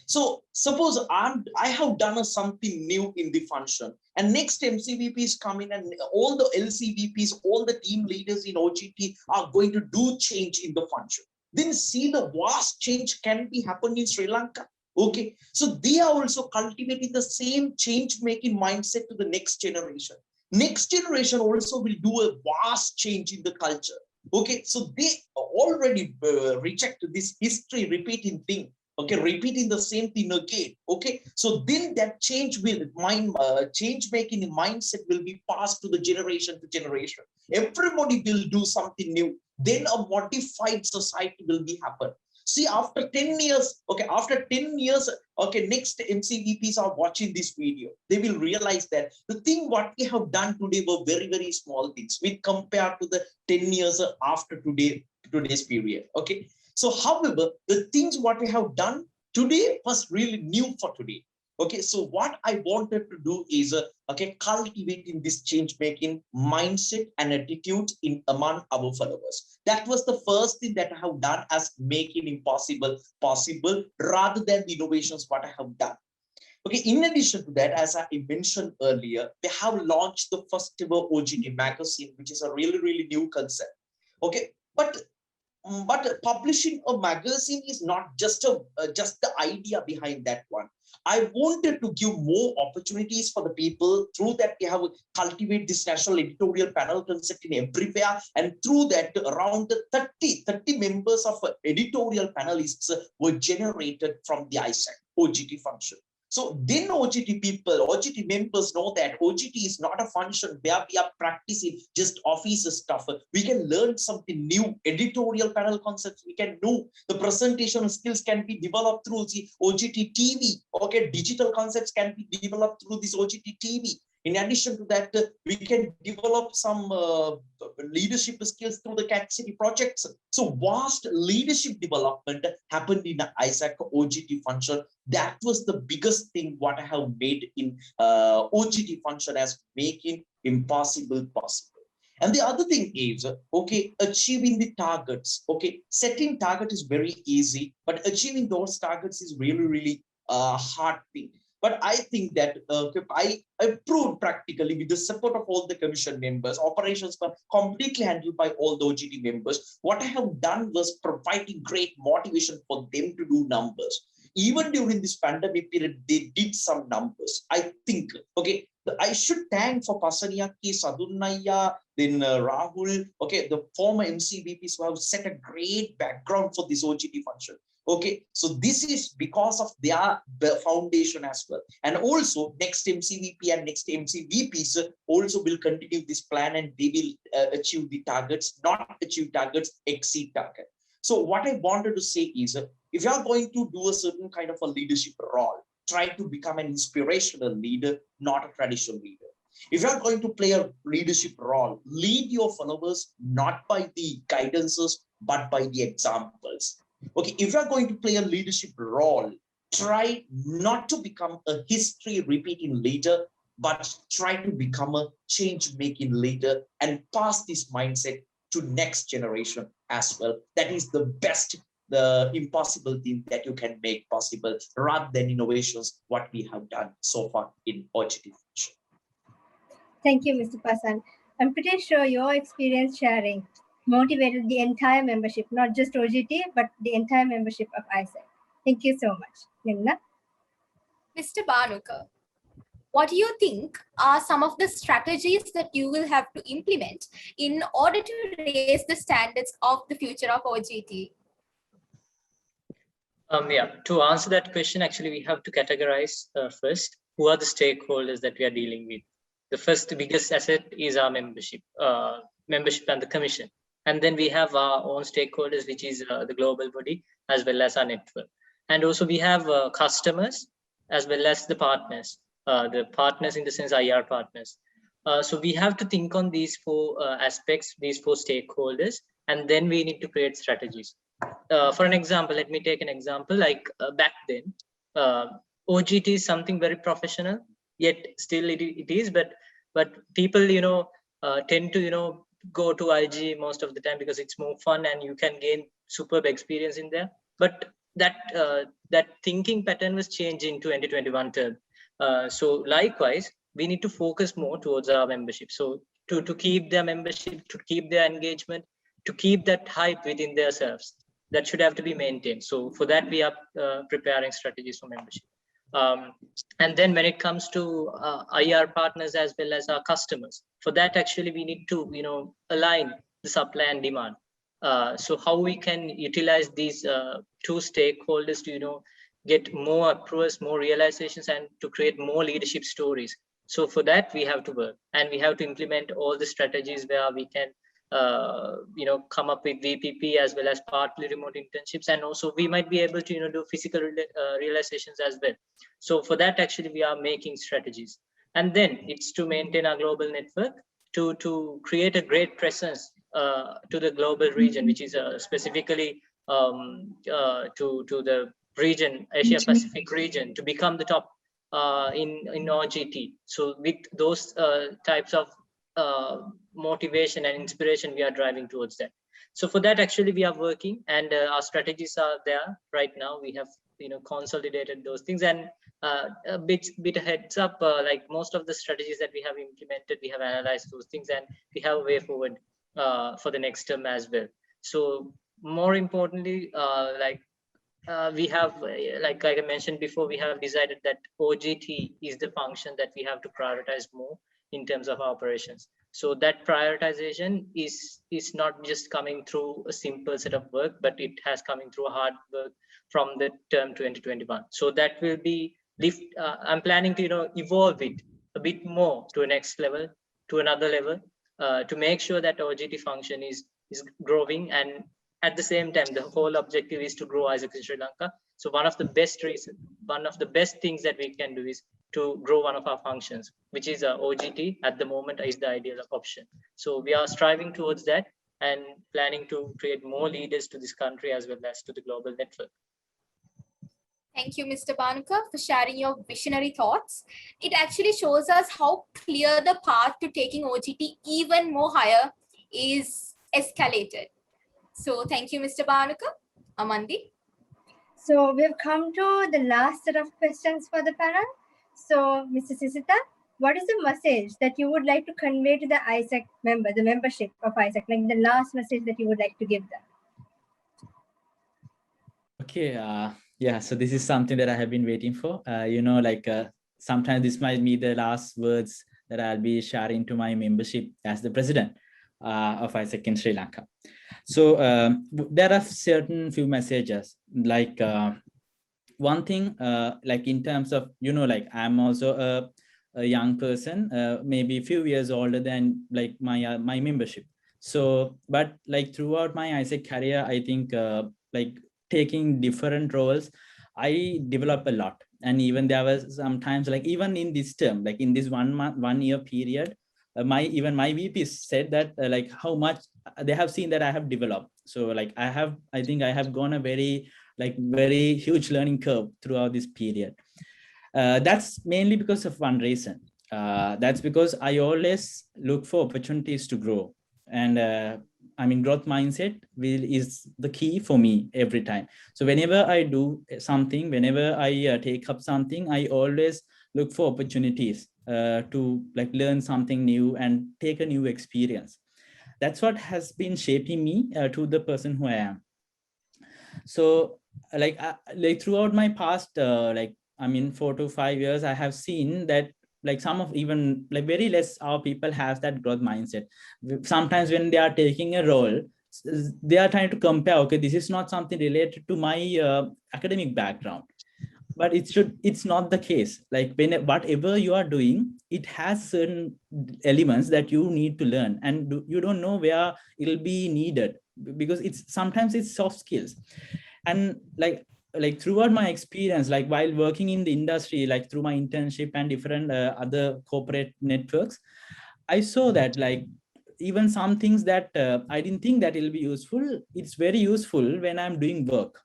so suppose I have done something new in the function, and next MCVP is coming, and all the LCVPs, all the team leaders in OGT are going to do change in the function. Then see the vast change can be happening in Sri Lanka. Okay, so they are also cultivating the same change-making mindset to the next generation. Next generation also will do a vast change in the culture. Okay, so they already reject this history repeating thing. Okay, repeating the same thing again. Okay, so then that change making mindset will be passed to the generation to generation. Everybody will do something new. Then a modified society will be happen. See, after 10 years, okay, after 10 years, okay, next MCVPs are watching this video. They will realize that the thing what we have done today were very, very small things with compared to the 10 years after today's period. Okay. So, however, the things what we have done today was really new for today. Okay, so what I wanted to do is, okay, cultivating this change-making mindset and attitude among our followers. That was the first thing that I have done, as making impossible possible, rather than the innovations what I have done. Okay, in addition to that, as I mentioned earlier, they have launched the first ever OGT magazine, which is a really, really new concept. Okay, but publishing a magazine is not just the idea behind that one. I wanted to give more opportunities for the people. Through that, we have cultivated this national editorial panel concept in everywhere, and through that, around 30 members of editorial panelists were generated from the AIESEC OGT function. So then OGT members know that OGT is not a function where we are practicing just office stuff. We can learn something new, editorial panel concepts. We can know the presentation skills can be developed through the OGT TV. Okay, digital concepts can be developed through this OGT TV. In addition to that, we can develop some leadership skills through the CAT City projects. So vast leadership development happened in the AIESEC OGT function. That was the biggest thing what I have made in OGT function as making impossible possible. And the other thing is, okay, achieving the targets. Okay, setting target is very easy, but achieving those targets is really, really hard thing. But I think that I proved practically with the support of all the commission members, operations were completely handled by all the OGT members. What I have done was providing great motivation for them to do numbers. Even during this pandemic period, they did some numbers. I think, okay, I should thank for Pasaniyaki, Sadunaya, then Rahul, okay, the former MCVPs who have set a great background for this OGT function. Okay, so this is because of their foundation as well. And also next MCVP and next MCVPs also will continue this plan and they will achieve the targets, not achieve targets, exceed target. So what I wanted to say is, if you are going to do a certain kind of a leadership role, try to become an inspirational leader, not a traditional leader. If you are going to play a leadership role, lead your followers not by the guidances, but by the examples. Okay, if you are going to play a leadership role, try not to become a history repeating leader, but try to become a change making leader and pass this mindset to next generation as well. That is the best, the impossible thing that you can make possible, rather than innovations, what we have done so far in OGT. Thank you, Mr. Pasan. I'm pretty sure your experience sharing motivated the entire membership, not just OGT, but the entire membership of AIESEC. Thank you so much. Nimna? Mr. Banuka, what do you think are some of the strategies that you will have to implement in order to raise the standards of the future of OGT? Yeah, to answer that question, actually, we have to categorize first who are the stakeholders that we are dealing with. The first biggest asset is our membership and the commission. And then we have our own stakeholders, which is the global body, as well as our network. And also we have customers, as well as the partners in the sense IR partners. So we have to think on these four aspects, these four stakeholders, and then we need to create strategies. For an example, let me take an example, like back then, OGT is something very professional, yet still it is, but people, tend to, go to IG most of the time because it's more fun and you can gain superb experience in there. But that thinking pattern was changed in 2021 term. So likewise, we need to focus more towards our membership. So to keep their membership, to keep their engagement, to keep that hype within themselves, that should have to be maintained. So for that, we are preparing strategies for membership. And then when it comes to IR partners as well as our customers, for that actually we need to align the supply and demand. So how we can utilize these two stakeholders to get more approvals, more realizations, and to create more leadership stories. So for that we have to work, and we have to implement all the strategies where we can come up with VPP as well as partly remote internships, and also we might be able to do physical realizations as well. So for that actually we are making strategies, and then it's to maintain our global network, to create a great presence to the global region, which is specifically to the region, Asia Pacific region, to become the top in OGT. So with those types of motivation and inspiration, we are driving towards that. So for that actually we are working, and our strategies are there right now. We have consolidated those things, and a bit heads up, like most of the strategies that we have implemented, we have analyzed those things, and we have a way forward for the next term as well. So more importantly, we have, like I mentioned before, we have decided that OGT is the function that we have to prioritize more in terms of our operations. So that prioritization is not just coming through a simple set of work, but it has coming through hard work from the term 2021. So that will be I'm planning to evolve it a bit more to a next level, to another level, to make sure that OGT function is growing, and at the same time the whole objective is to grow AIESEC in Sri Lanka. So one of the best things that we can do is to grow one of our functions, which is OGT at the moment is the ideal option. So we are striving towards that and planning to create more leaders to this country as well as to the global network. Thank you, Mr. Banuka, for sharing your visionary thoughts. It actually shows us how clear the path to taking OGT even more higher is escalated. So thank you, Mr. Banuka. Amandi? So we've come to the last set of questions for the panel. So, Mr. Sisitha, what is the message that you would like to convey to the AIESEC member, the membership of AIESEC, like the last message that you would like to give them? Okay, yeah, so this is something that I have been waiting for. Sometimes this might be the last words that I'll be sharing to my membership as the president of AIESEC in Sri Lanka. So there are certain few messages, like one thing, like in terms of, I'm also a young person, maybe a few years older than like my membership. So, but like throughout my AIESEC career, I think like taking different roles, I developed a lot. And even there was sometimes, like even in this term, like in this 1 year period, my VP said that like how much they have seen that I have developed. So like I think I have gone a very huge learning curve throughout this period. That's mainly because of one reason. That's because I always look for opportunities to grow. And growth mindset is the key for me every time. So whenever I do something, whenever I take up something, I always look for opportunities to like learn something new and take a new experience. That's what has been shaping me to the person who I am. So like throughout my past 4 to 5 years, I have seen that like some of even like very less our people have that growth mindset. Sometimes when they are taking a role, they are trying to compare, okay, this is not something related to my academic background. But it's not the case. Like whatever you are doing, it has certain elements that you need to learn, and you don't know where it'll be needed, because sometimes it's soft skills. And like throughout my experience, like while working in the industry, like through my internship and different other corporate networks, I saw that like even some things that I didn't think that it'll be useful, it's very useful when I'm doing work.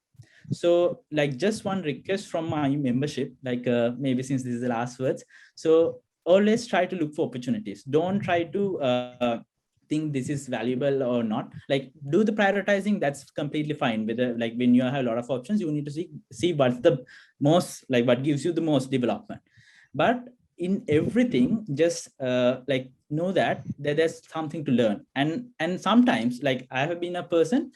So like just one request from my membership, like maybe since this is the last words, so always try to look for opportunities. Don't try to think this is valuable or not. Like do the prioritizing, that's completely fine. Whether like when you have a lot of options, you need to see what's the most, like what gives you the most development. But in everything, just like know that there's something to learn. And sometimes like I have been a person,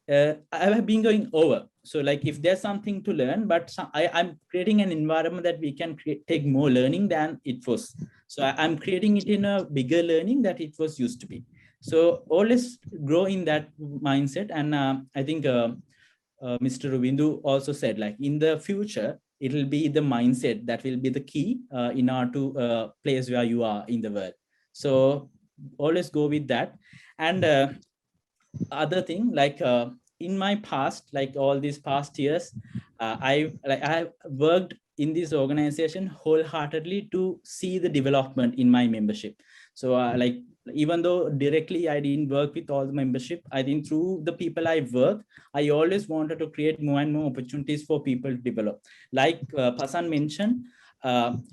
I have been going over. So like if there's something to learn, but I'm creating an environment that we can take more learning than it was. So I'm creating it in a bigger learning that it was used to be. So always grow in that mindset. And I think Mr. Ruvindu also said, like in the future, it will be the mindset that will be the key in order to place where you are in the world. So always go with that. And other thing, like in my past, like all these past years, I have worked in this organization wholeheartedly to see the development in my membership. So like even though directly I didn't work with all the membership, I think through the people I work, I always wanted to create more and more opportunities for people to develop. Like Pasan mentioned,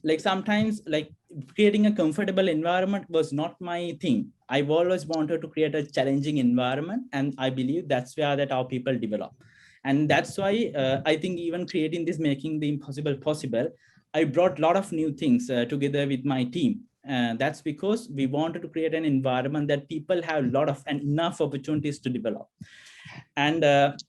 like sometimes like creating a comfortable environment was not my thing. I've always wanted to create a challenging environment, and I believe that's where that our people develop. And that's why I think even creating this, making the impossible possible, I brought a lot of new things together with my team. That's because we wanted to create an environment that people have a lot of and enough opportunities to develop. And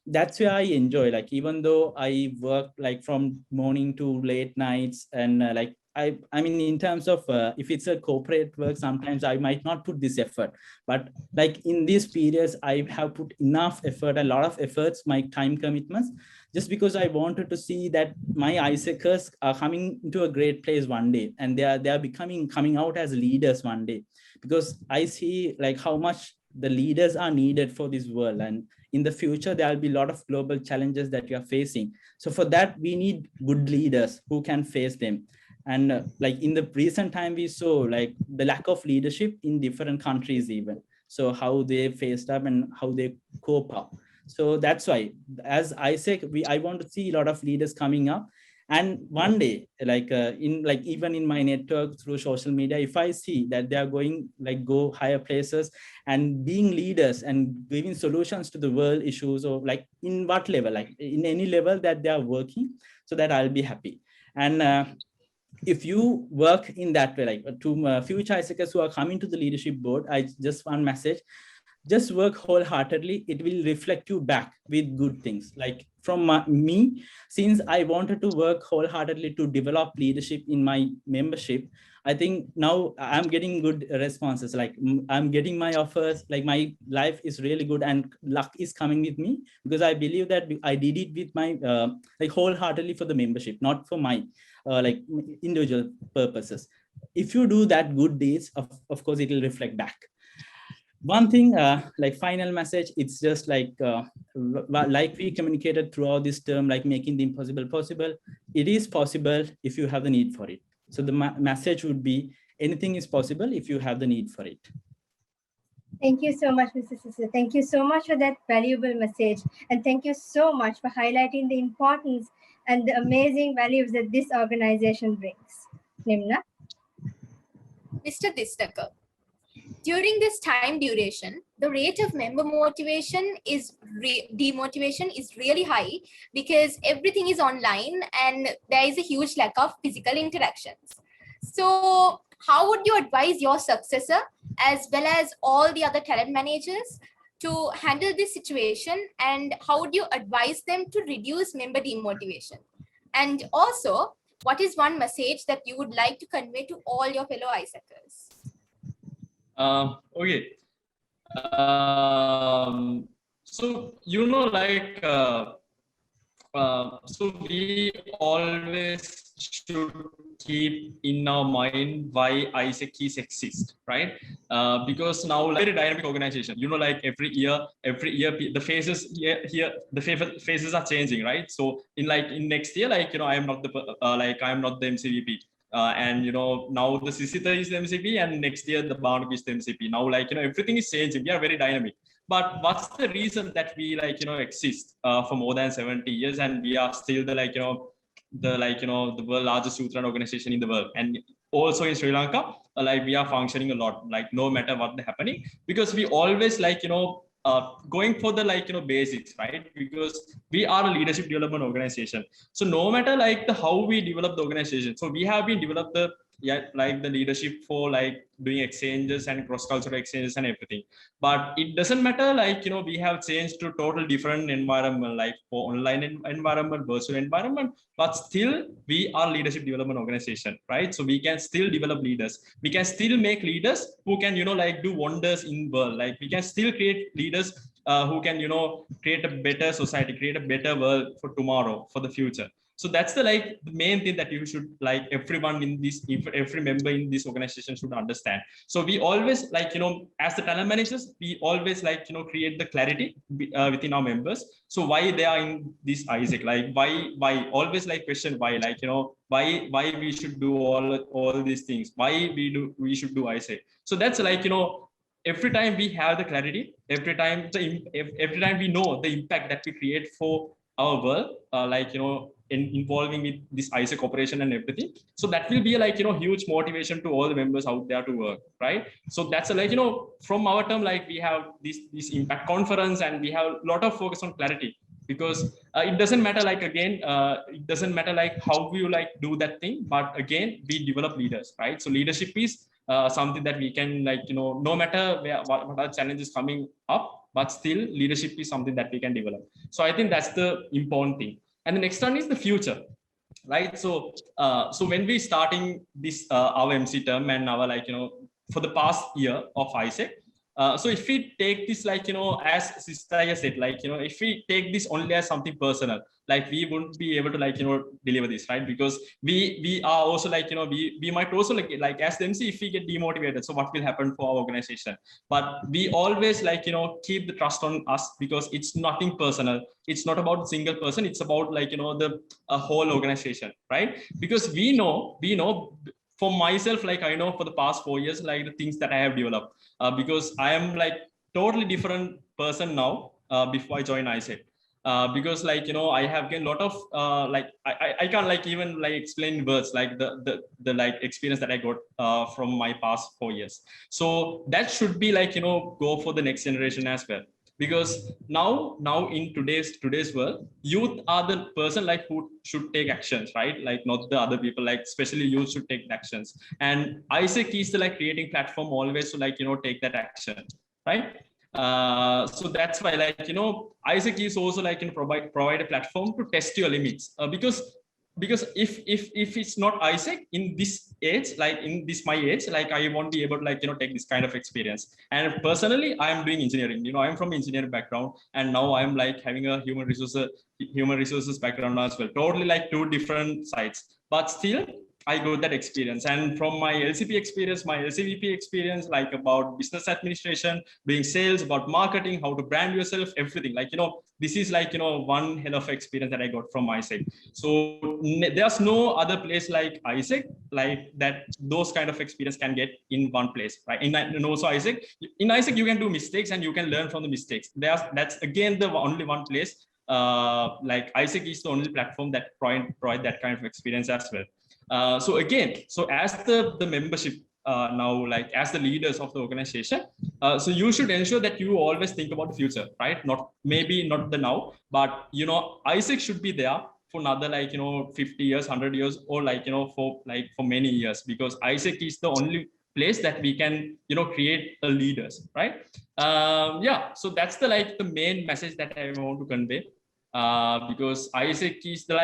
that's where I enjoy, like even though I work like from morning to late nights, and like I mean in terms of if it's a corporate work, sometimes I might not put this effort, but like in these periods I have put enough effort, a lot of efforts, my time commitments, just because I wanted to see that my AIESECers are coming into a great place one day, and they are coming out as leaders one day, because I see like how much the leaders are needed for this world. And in the future, there will be a lot of global challenges that you are facing. So for that, we need good leaders who can face them. And like in the recent time, we saw like the lack of leadership in different countries even. So how they faced up and how they cope up. So that's why, as AIESEC, I want to see a lot of leaders coming up. And one day, like even in my network through social media, if I see that they are going go higher places and being leaders and giving solutions to the world issues, or like in what level, like in any level that they are working, so that I'll be happy. And if you work in that way, like to future AIESECers who are coming to the leadership board, I just one message: just work wholeheartedly. It will reflect you back with good things. Like from me, since I wanted to work wholeheartedly to develop leadership in my membership, I think now I'm getting good responses. Like I'm getting my offers, like my life is really good and luck is coming with me, because I believe that I did it with my like wholeheartedly for the membership, not for my like individual purposes. If you do that good deeds, of course it will reflect back. One thing, like final message, it's just like we communicated throughout this term, like making the impossible possible. It is possible if you have the need for it. So the message would be, anything is possible if you have the need for it. Thank you so much, Mr. Sisitha. Thank you so much for that valuable message. And thank you so much for highlighting the importance and the amazing values that this organization brings. Nimna? Mr. Disnaka, during this time duration, the rate of member motivation is demotivation is really high, because everything is online and there is a huge lack of physical interactions. So how would you advise your successor as well as all the other talent managers to handle this situation, and how would you advise them to reduce member demotivation? And also, what is one message that you would like to convey to all your fellow AIESECers? Okay. So, like, so we always should keep in our mind why AIESEC exists, right? Because now, like, very dynamic organization, like every year the phases the phases are changing, right? So in next year, I am not the I am not the MCVP. And now the Sisitha is the MCP, and next year the Banuka is the MCP. Now, everything is changing. We are very dynamic. But what's the reason that we exist for more than 70 years, and we are still the the world largest Lutheran organization in the world, and also in Sri Lanka, we are functioning a lot, no matter what the happening, because we always going for the basics, right? Because we are a leadership development organization. So no matter how we develop the organization, so we have been developed the the leadership for doing exchanges and cross-cultural exchanges and everything. But it doesn't matter we have changed to total different environment, for online environment, virtual environment, but still we are leadership development organization, right? So we can still develop leaders. We can still make leaders who can do wonders in world. We can still create leaders who can create a better society, create a better world for tomorrow, for the future. So that's the main thing that you should everyone in this, every member in this organization should understand. So we always as the talent managers, we always create the clarity within our members. So why they are in this AIESEC, why always question why, why we should do all these things, why we should do AIESEC. So that's every time we have the clarity, every time we know the impact that we create for our world, involving with this AIESEC operation and everything. So that will be huge motivation to all the members out there to work, right? So that's from our term, we have this impact conference, and we have a lot of focus on clarity, because it doesn't matter it doesn't matter how you do that thing, but again we develop leaders, right? So leadership is something that we can no matter what are challenges coming up, but still leadership is something that we can develop. So I think that's the important thing. And the next one is the future, right? So so when we starting this our MC term and our for the past year of AIESEC, So if we take this, like, as Sisitha said, like, if we take this only as something personal, like we wouldn't be able to, like, deliver this, right? Because we are also, like, we might also, like as the MC, if we get demotivated, so what will happen for our organization? But we always, like, keep the trust on us, because it's nothing personal. It's not about a single person. It's about, like, the whole organization, right? Because we know for myself, like, I know for the past 4 years, like, the things that I have developed, because I am, like, totally different person now, before I joined AIESEC. Because, like, I have gained a lot of, like, I can't, like, even, like, explain in words, like the like experience that I got from my past 4 years. So that should be, like, go for the next generation as well. Because now in today's world, youth are the person, like, who should take actions, right? Like, not the other people, like, especially youth should take actions. And AIESEC is the, like, creating platform always to, like, take that action, right? So that's why, like, AIESEC is also, like, provide a platform to test your limits, because if it's not AIESEC in this age, like in this my age, like, I won't be able to, like, take this kind of experience. And personally, I am doing engineering, I'm from engineering background, and now I'm, like, having a human resources background as well, totally, like, two different sides, but still I got that experience. And from my LCP experience, my LCVP experience, like, about business administration, doing sales, about marketing, how to brand yourself, everything, like, this is, like, one hell of experience that I got from AIESEC. So there's no other place like AIESEC, like, that those kind of experience can get in one place, right? And also AIESEC, in AIESEC, you can do mistakes and you can learn from the mistakes. That's again the only one place, like, AIESEC is the only platform that provide that kind of experience as well. So as the membership, now, like, as the leaders of the organization, so you should ensure that you always think about the future, right? Maybe not the now, but, AIESEC should be there for another, like, 50 years, 100 years, or, like, for many years, because AIESEC is the only place that we can, create the leaders, right? Yeah, so that's the main message that I want to convey. Because AIESEC is the,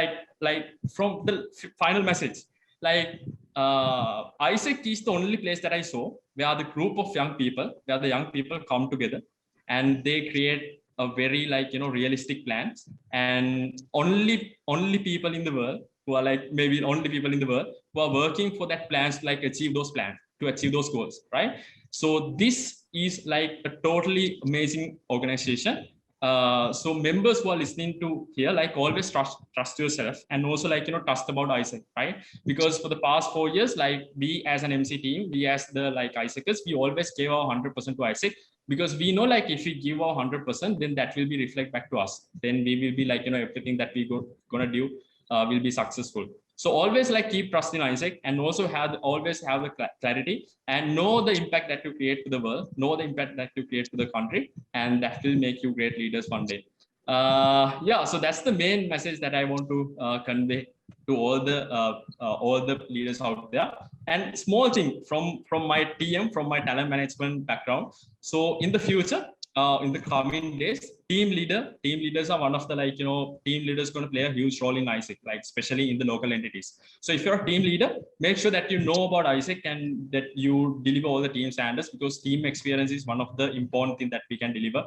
like from the final message, like, AIESEC is the only place that I saw where the group of young people, where the young people come together and they create a very, like, realistic plans, and only people in the world who are, like, maybe only people in the world who are working for that plans to, like, achieve those plans, to achieve those goals, right? So this is, like, a totally amazing organization. So members who are listening to here, like, always trust yourself, and also, like, trust about AIESEC, right? Because for the past 4 years, like, we as an MC team, we as the, like, AIESECers, we always gave our 100% to AIESEC, because we know, like, if we give our 100%, then that will be reflect back to us. Then we will be, like, everything that we gonna do will be successful. So always, like, keep trust in AIESEC, and also always have the clarity, and know the impact that you create to the world, know the impact that you create to the country, and that will make you great leaders one day. Yeah, so that's the main message that I want to convey to all the leaders out there. And small thing from my TM, from my talent management background. So in the future, in the coming days, team leaders are one of the, like, team leaders going to play a huge role in AIESEC, like, especially in the local entities. So if you're a team leader, make sure that you know about AIESEC and that you deliver all the team standards, because team experience is one of the important things that we can deliver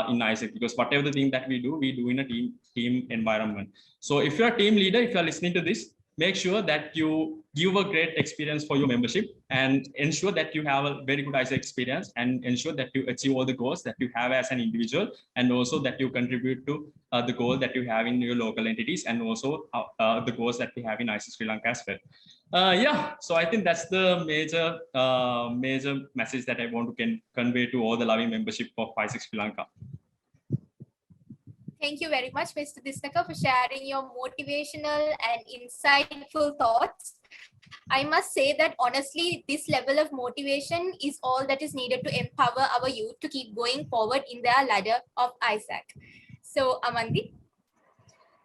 in AIESEC, because whatever the thing that we do in a team environment. So if you're a team leader, if you're listening to this, make sure that you give a great experience for your membership, and ensure that you have a very good AIESEC experience, and ensure that you achieve all the goals that you have as an individual, and also that you contribute to the goal that you have in your local entities, and also the goals that we have in AIESEC Sri Lanka as well. Yeah, so I think that's the major message that I want to convey to all the loving membership of AIESEC Sri Lanka. Thank you very much, Mr. Disnaka, for sharing your motivational and insightful thoughts. I must say that, honestly, this level of motivation is all that is needed to empower our youth to keep going forward in their ladder of AIESEC. So, Amandi.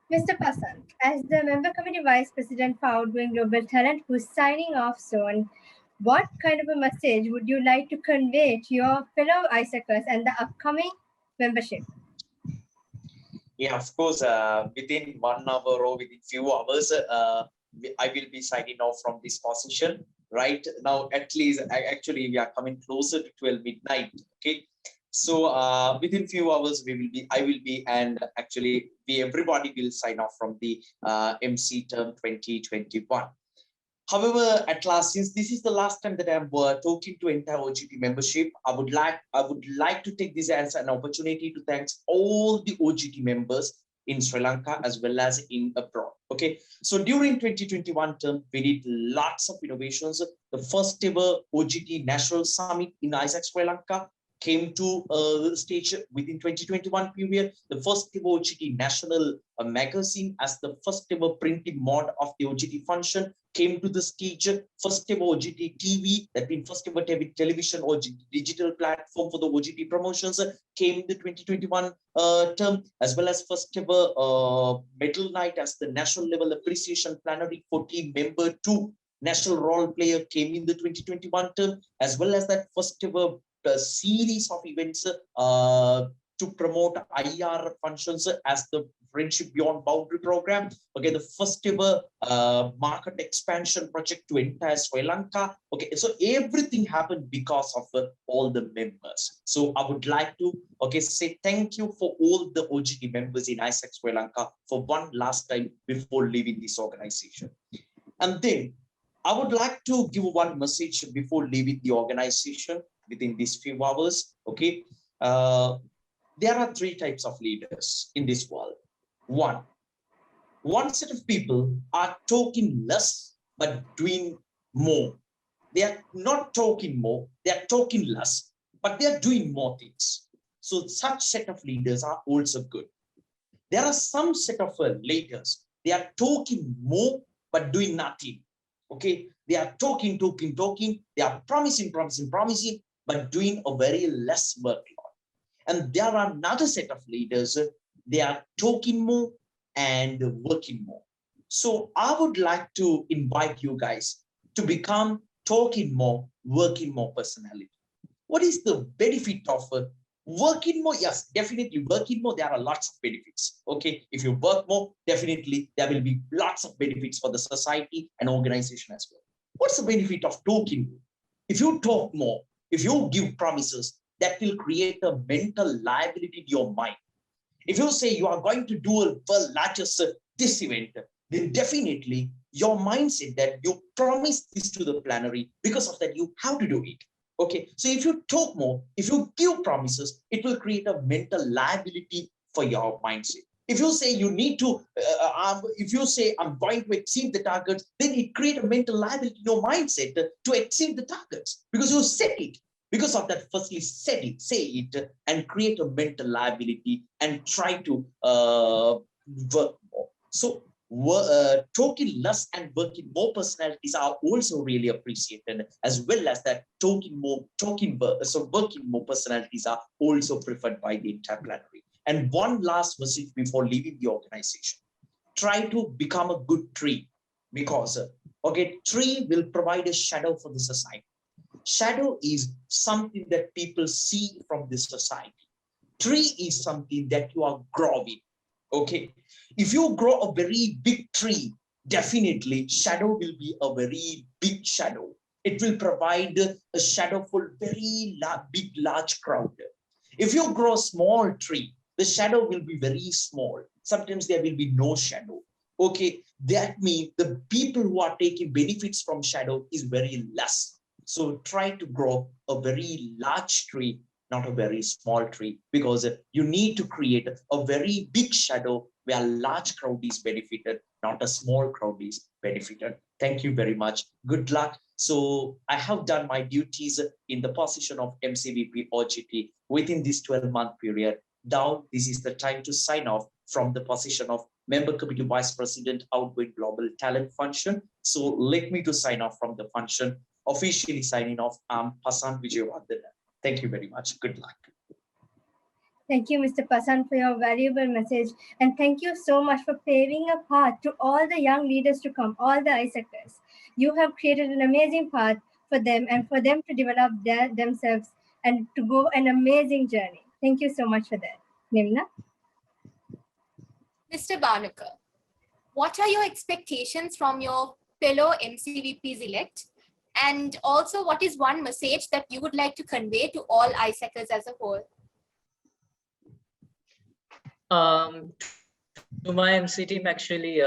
Mr. Pasan, as the Member Committee Vice President for Outgoing Global Talent, who's signing off soon, what kind of a message would you like to convey to your fellow AIESECers and the upcoming membership? Yeah, of course, within 1 hour or within few hours, I will be signing off from this position, right? Now, at least, actually, we are coming closer to 12 midnight, okay? So within few hours, I will be, and actually everybody will sign off from the MC term 2021. However, at last, since this is the last time that I'm talking to entire OGT membership, I would like to take this as an opportunity to thank all the OGT members in Sri Lanka as well as in abroad. Okay, so during 2021 term, we did lots of innovations. The first ever OGT National Summit in AIESEC Sri Lanka came to stage within 2021 period. The first ever OGT National Magazine as the first ever printing mod of the OGT function came to the stage. First ever OGT TV, that means first ever television or digital platform for the OGT promotions came in the 2021 term, as well as first ever medal night as the national level appreciation plenary for team member 2 national role player came in the 2021 term, as well as that first ever series of events to promote IR functions as the Friendship Beyond Boundary program. Okay, the first ever market expansion project to entire Sri Lanka. Okay, so everything happened because of all the members. So I would like to say thank you for all the OGT members in AIESEC Sri Lanka for one last time before leaving this organization. And then I would like to give one message before leaving the organization within these few hours. Okay, there are 3 types of leaders in this world. One set of people are talking less but doing more. They are not talking more, they are talking less, but they are doing more things. So such set of leaders are also good. There are some set of leaders, they are talking more but doing nothing. Okay, they are talking, they are promising, but doing a very less workload. And there are another set of leaders, they are talking more and working more. So I would like to invite you guys to become talking more, working more personality. What is the benefit of working more? Yes, definitely working more, there are lots of benefits. Okay, if you work more, definitely there will be lots of benefits for the society and organization as well. What's the benefit of talking more? If you talk more, if you give promises, that will create a mental liability in your mind. If you say you are going to do a largest this event, then definitely your mindset that you promised this to the plenary, because of that you have to do it. Okay, so if you talk more, if you give promises, it will create a mental liability for your mindset. If you say you need to, if you say I'm going to exceed the targets, then it creates a mental liability in your mindset to exceed the targets because you said it. Because of that, firstly, say it, and create a mental liability and try to work more. So talking less and working more personalities are also really appreciated, as well as that working more personalities are also preferred by the entire plenary. And one last message before leaving the organization: try to become a good tree, because tree will provide a shadow for the society. Shadow is something that people see from this society. Tree is something that you are growing. Okay, if you grow a very big tree, definitely shadow will be a very big shadow. It will provide a shadow for very big, large crowd. If you grow a small tree, the shadow will be very small. Sometimes there will be no shadow. Okay, that means the people who are taking benefits from shadow is very less. So try to grow a very large tree, not a very small tree, because you need to create a very big shadow where a large crowd is benefited, not a small crowd is benefited. Thank you very much. Good luck. So I have done my duties in the position of MCVP OGT within this 12-month period. Now this is the time to sign off from the position of Member Committee Vice President, Outgoing Global Talent Function. So let me to sign off from the function. Officially signing off, Pasan Wijayawardhana. Thank you very much. Good luck. Thank you, Mr. Pasan, for your valuable message. And thank you so much for paving a path to all the young leaders to come, all the AIESECers. You have created an amazing path for them and for them to develop themselves and to go an amazing journey. Thank you so much for that. Nimna? Mr. Banuka, what are your expectations from your fellow MCVPs elect? And also, what is one message that you would like to convey to all AIESECers as a whole? To my MC team, actually,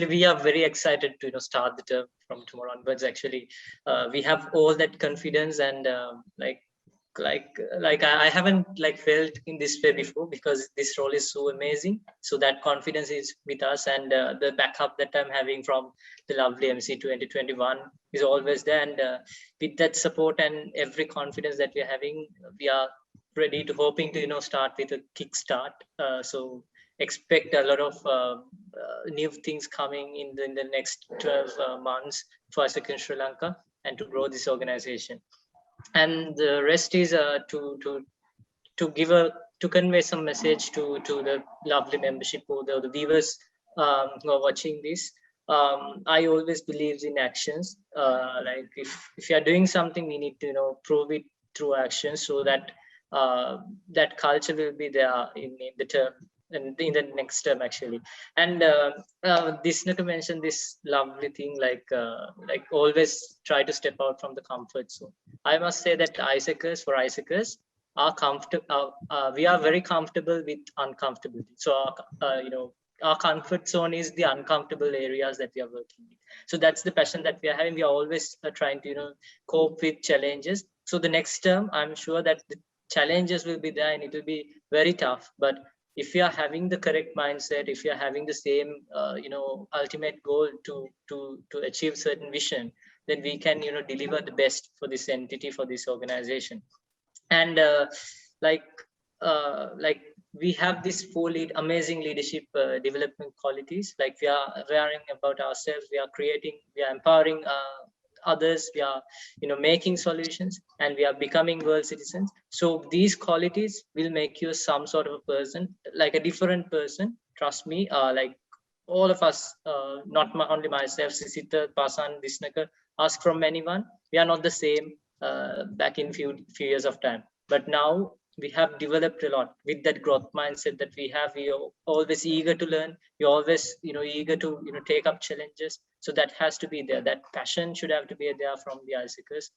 we are very excited to start the term from tomorrow onwards. Actually, we have all that confidence, and I haven't felt in this way before, because this role is so amazing. So that confidence is with us, and the backup that I'm having from the lovely MC 2021 is always there. And with that support and every confidence that we're having, we are ready to hoping to start with a kickstart. So expect a lot of new things coming in the next 12 months for AIESEC in Sri Lanka, and to grow this organization. And the rest is to convey some message to the lovely membership or the viewers who are watching this. I always believe in actions. Like if you are doing something, we need to prove it through actions, so that that culture will be there in the term and in the next term, actually. And Disnaka mentioned this lovely thing, like always try to step out from the comfort zone. I must say that AIESECers are comfortable. We are very comfortable with uncomfortability. So our comfort zone is the uncomfortable areas that we are working with. So that's the passion that we are having. We are always trying to cope with challenges. So the next term, I'm sure that the challenges will be there, and it will be very tough. But if you are having the correct mindset, if you are having the same ultimate goal to achieve certain vision, then we can deliver the best for this entity, for this organization. And we have this amazing leadership development qualities. Like we are learning about ourselves, we are empowering others, we are making solutions, and we are becoming world citizens. So these qualities will make you some sort of a person, like a different person. Trust me, like all of us, not only myself, Sisitha, Pasan, Disnaka, ask from anyone. We are not the same back in few years of time, but now we have developed a lot with that growth mindset that we have. We are always eager to learn. We're always eager to take up challenges. So that has to be there. That passion should have to be there from the AIESECers.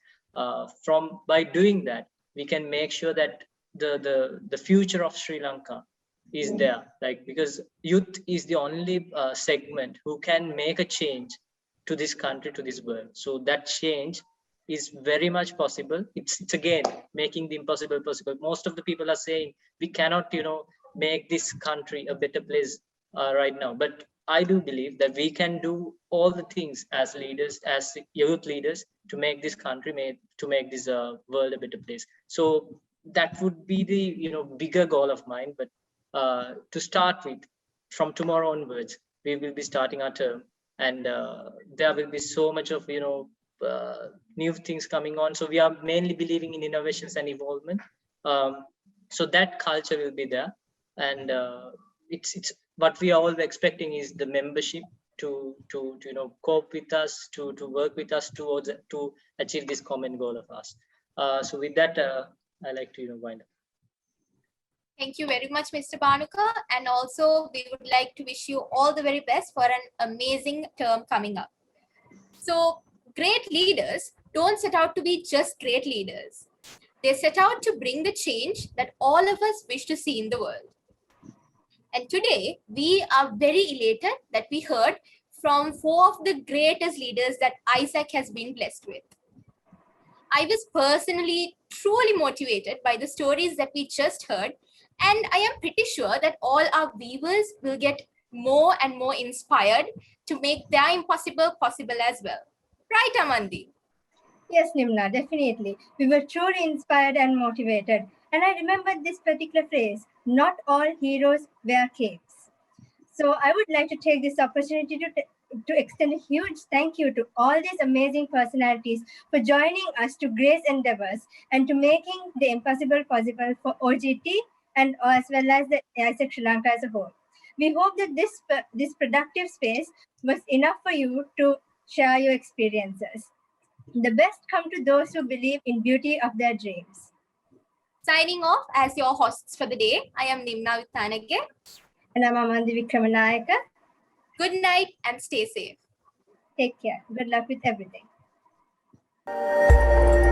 By doing that, we can make sure that the future of Sri Lanka is there. Like, because youth is the only segment who can make a change to this country, to this world. So that change is very much possible. It's again making the impossible possible. Most of the people are saying we cannot make this country a better place right now, but I do believe that we can do all the things as leaders, as youth leaders, to make this country to make this world a better place. So that would be the bigger goal of mine. But to start with, from tomorrow onwards, we will be starting our term, and there will be so much of new things coming on. So we are mainly believing in innovations and evolvement. So that culture will be there, and it's what we are all expecting is the membership to cope with us, to work with us to achieve this common goal of us. So with that, I like to wind up. Thank you very much, Mr. Banuka. And also, we would like to wish you all the very best for an amazing term coming up. So, great leaders don't set out to be just great leaders. They set out to bring the change that all of us wish to see in the world. And today, we are very elated that we heard from 4 of the greatest leaders that AIESEC has been blessed with. I was personally truly motivated by the stories that we just heard, and I am pretty sure that all our viewers will get more and more inspired to make their impossible possible as well. Right, Amandi? Yes, Nimna, definitely. We were truly inspired and motivated. And I remembered this particular phrase, not all heroes wear capes. So I would like to take this opportunity to extend a huge thank you to all these amazing personalities for joining us to grace endeavors and to making the impossible possible for OGT and as well as the AIESEC Sri Lanka as a whole. We hope that this productive space was enough for you to share your experiences. The best come to those who believe in beauty of their dreams. Signing off as your hosts for the day, I am Nimna Vithanage. And I'm Amandi Vikramanayaka. Good night and stay safe. Take care. Good luck with everything. you.